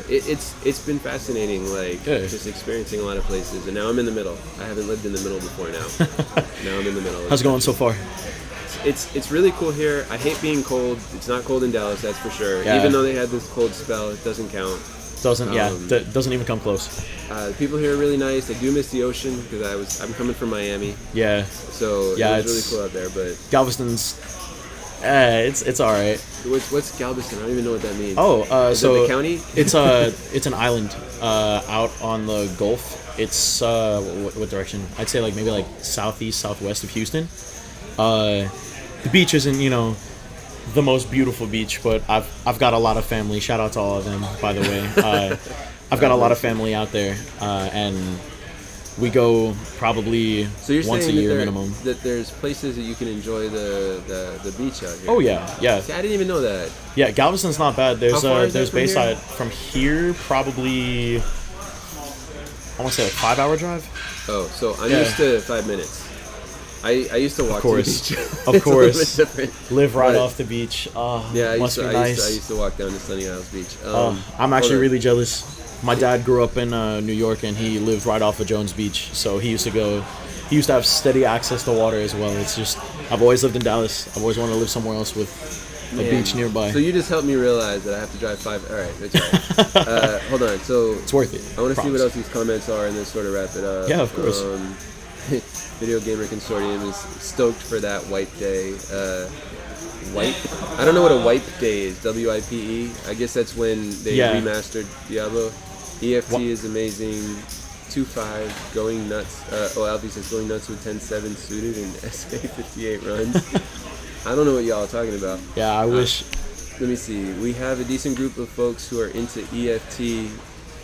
it's been fascinating, just experiencing a lot of places. And now I'm in the middle. I haven't lived in the middle before now. Now I'm in the middle. How's it going so far? It's really cool here. I hate being cold. It's not cold in Dallas, that's for sure. Even though they had this cold spell, it doesn't count. Doesn't even come close. The people here are really nice. I do miss the ocean because I'm coming from Miami. Yeah. So it was really cool out there, but Galveston's. It's all right. What's Galveston? I don't even know what that means. So the county? it's an island out on the Gulf. It's what direction? I'd say maybe southeast, southwest of Houston. The beach isn't the most beautiful beach, but I've got a lot of family. Shout out to all of them, by the way. I've got a lot of family out there, and We go probably So you're once a saying year minimum. that there's places that you can enjoy the beach out here? Oh yeah, yeah. See, I didn't even know that. Yeah, Galveston's not bad. There's How far is that there's from here? Bayside from here probably I want to say a 5-hour drive. Oh, so I'm Yeah. used to 5 minutes. I used to walk to the course. beach. Of It's course. a little bit different. Live right But- off the beach. Yeah, must be nice. I used to walk down to Sunny Isles Beach. I'm actually hold on. really jealous. My dad grew up in New York, and he lived right off of Jones Beach. So he used to have steady access to water as well. It's just, I've always lived in Dallas. I've always wanted to live somewhere else with a Man, beach nearby. So you just helped me realize that I have to drive 5. All right, that's all right. Hold on. So It's worth it. I want to see what Promise. else these comments are, and then sort of wrap it up. Yeah, of course. Video Gamer Consortium is stoked for that wipe day. Wipe? I don't know what a wipe day is. WIPE. I guess that's when they Yeah. remastered Diablo. EFT Wha- is amazing. 2.5 going nuts. Alfie says going nuts with 10.7 suited and SK58 runs. I don't know what y'all are talking about. Yeah, I wish. Let me see. We have a decent group of folks who are into EFT.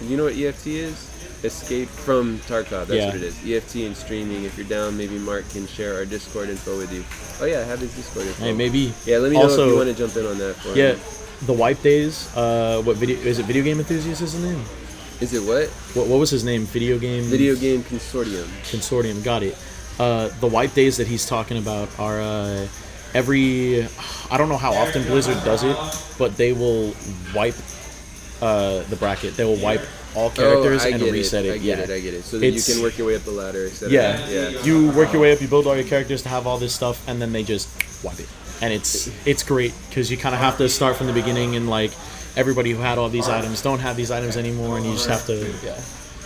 You know what EFT is? Escape from Tarkov. That's Yeah. what it is. EFT and streaming. If you're down, maybe Marc can share our Discord info with you. Oh yeah, I have his Discord info. Hey, maybe. Yeah, let me know if Also- you want to jump in on that for Yeah, me. the wipe days. What video is it? Video Game Enthusiast is his name. Is it what? What was his name? Video Game Consortium. Consortium. Got it. The wipe days that he's talking about are every. I don't know how often Blizzard does it, but they will wipe the bracket. They will wipe all characters I and get reset it. I get it. So that you It's- can work your way up the ladder. Et cetera. Yeah. Yeah. You work your way up. You build all your characters to have all this stuff, and then they just wipe it. And it's great because you kind of have to start from the beginning, and like everybody who had all these items don't have these items anymore, and you just have to. Yeah.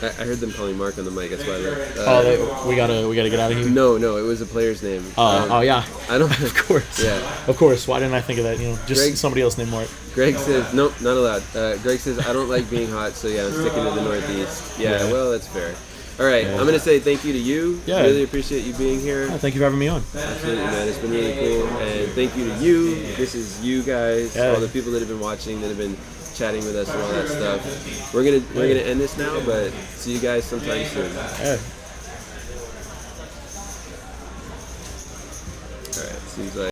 I heard them calling Marc on the mic. That's why I left. We gotta get out of here. No, it was a player's name. Oh yeah. I don't. Of course. Yeah. Of course. Why didn't I think of that? Just Greg- somebody else named Mark. Greg says, nope, not allowed. Greg says, I don't like being hot, so yeah, I'm sticking to the Northeast. Yeah, Yeah. well, that's fair. All right, I'm going to say thank you to you. Yeah. Really appreciate you being here. Yeah, thank you for having me on. Absolutely, man. It's been really cool. And thank you to you. This is you guys, Yeah. all the people that have been watching, that have been chatting with us and all that stuff. We're gonna end this now, but see you guys sometime soon. Yeah. All right, seems like.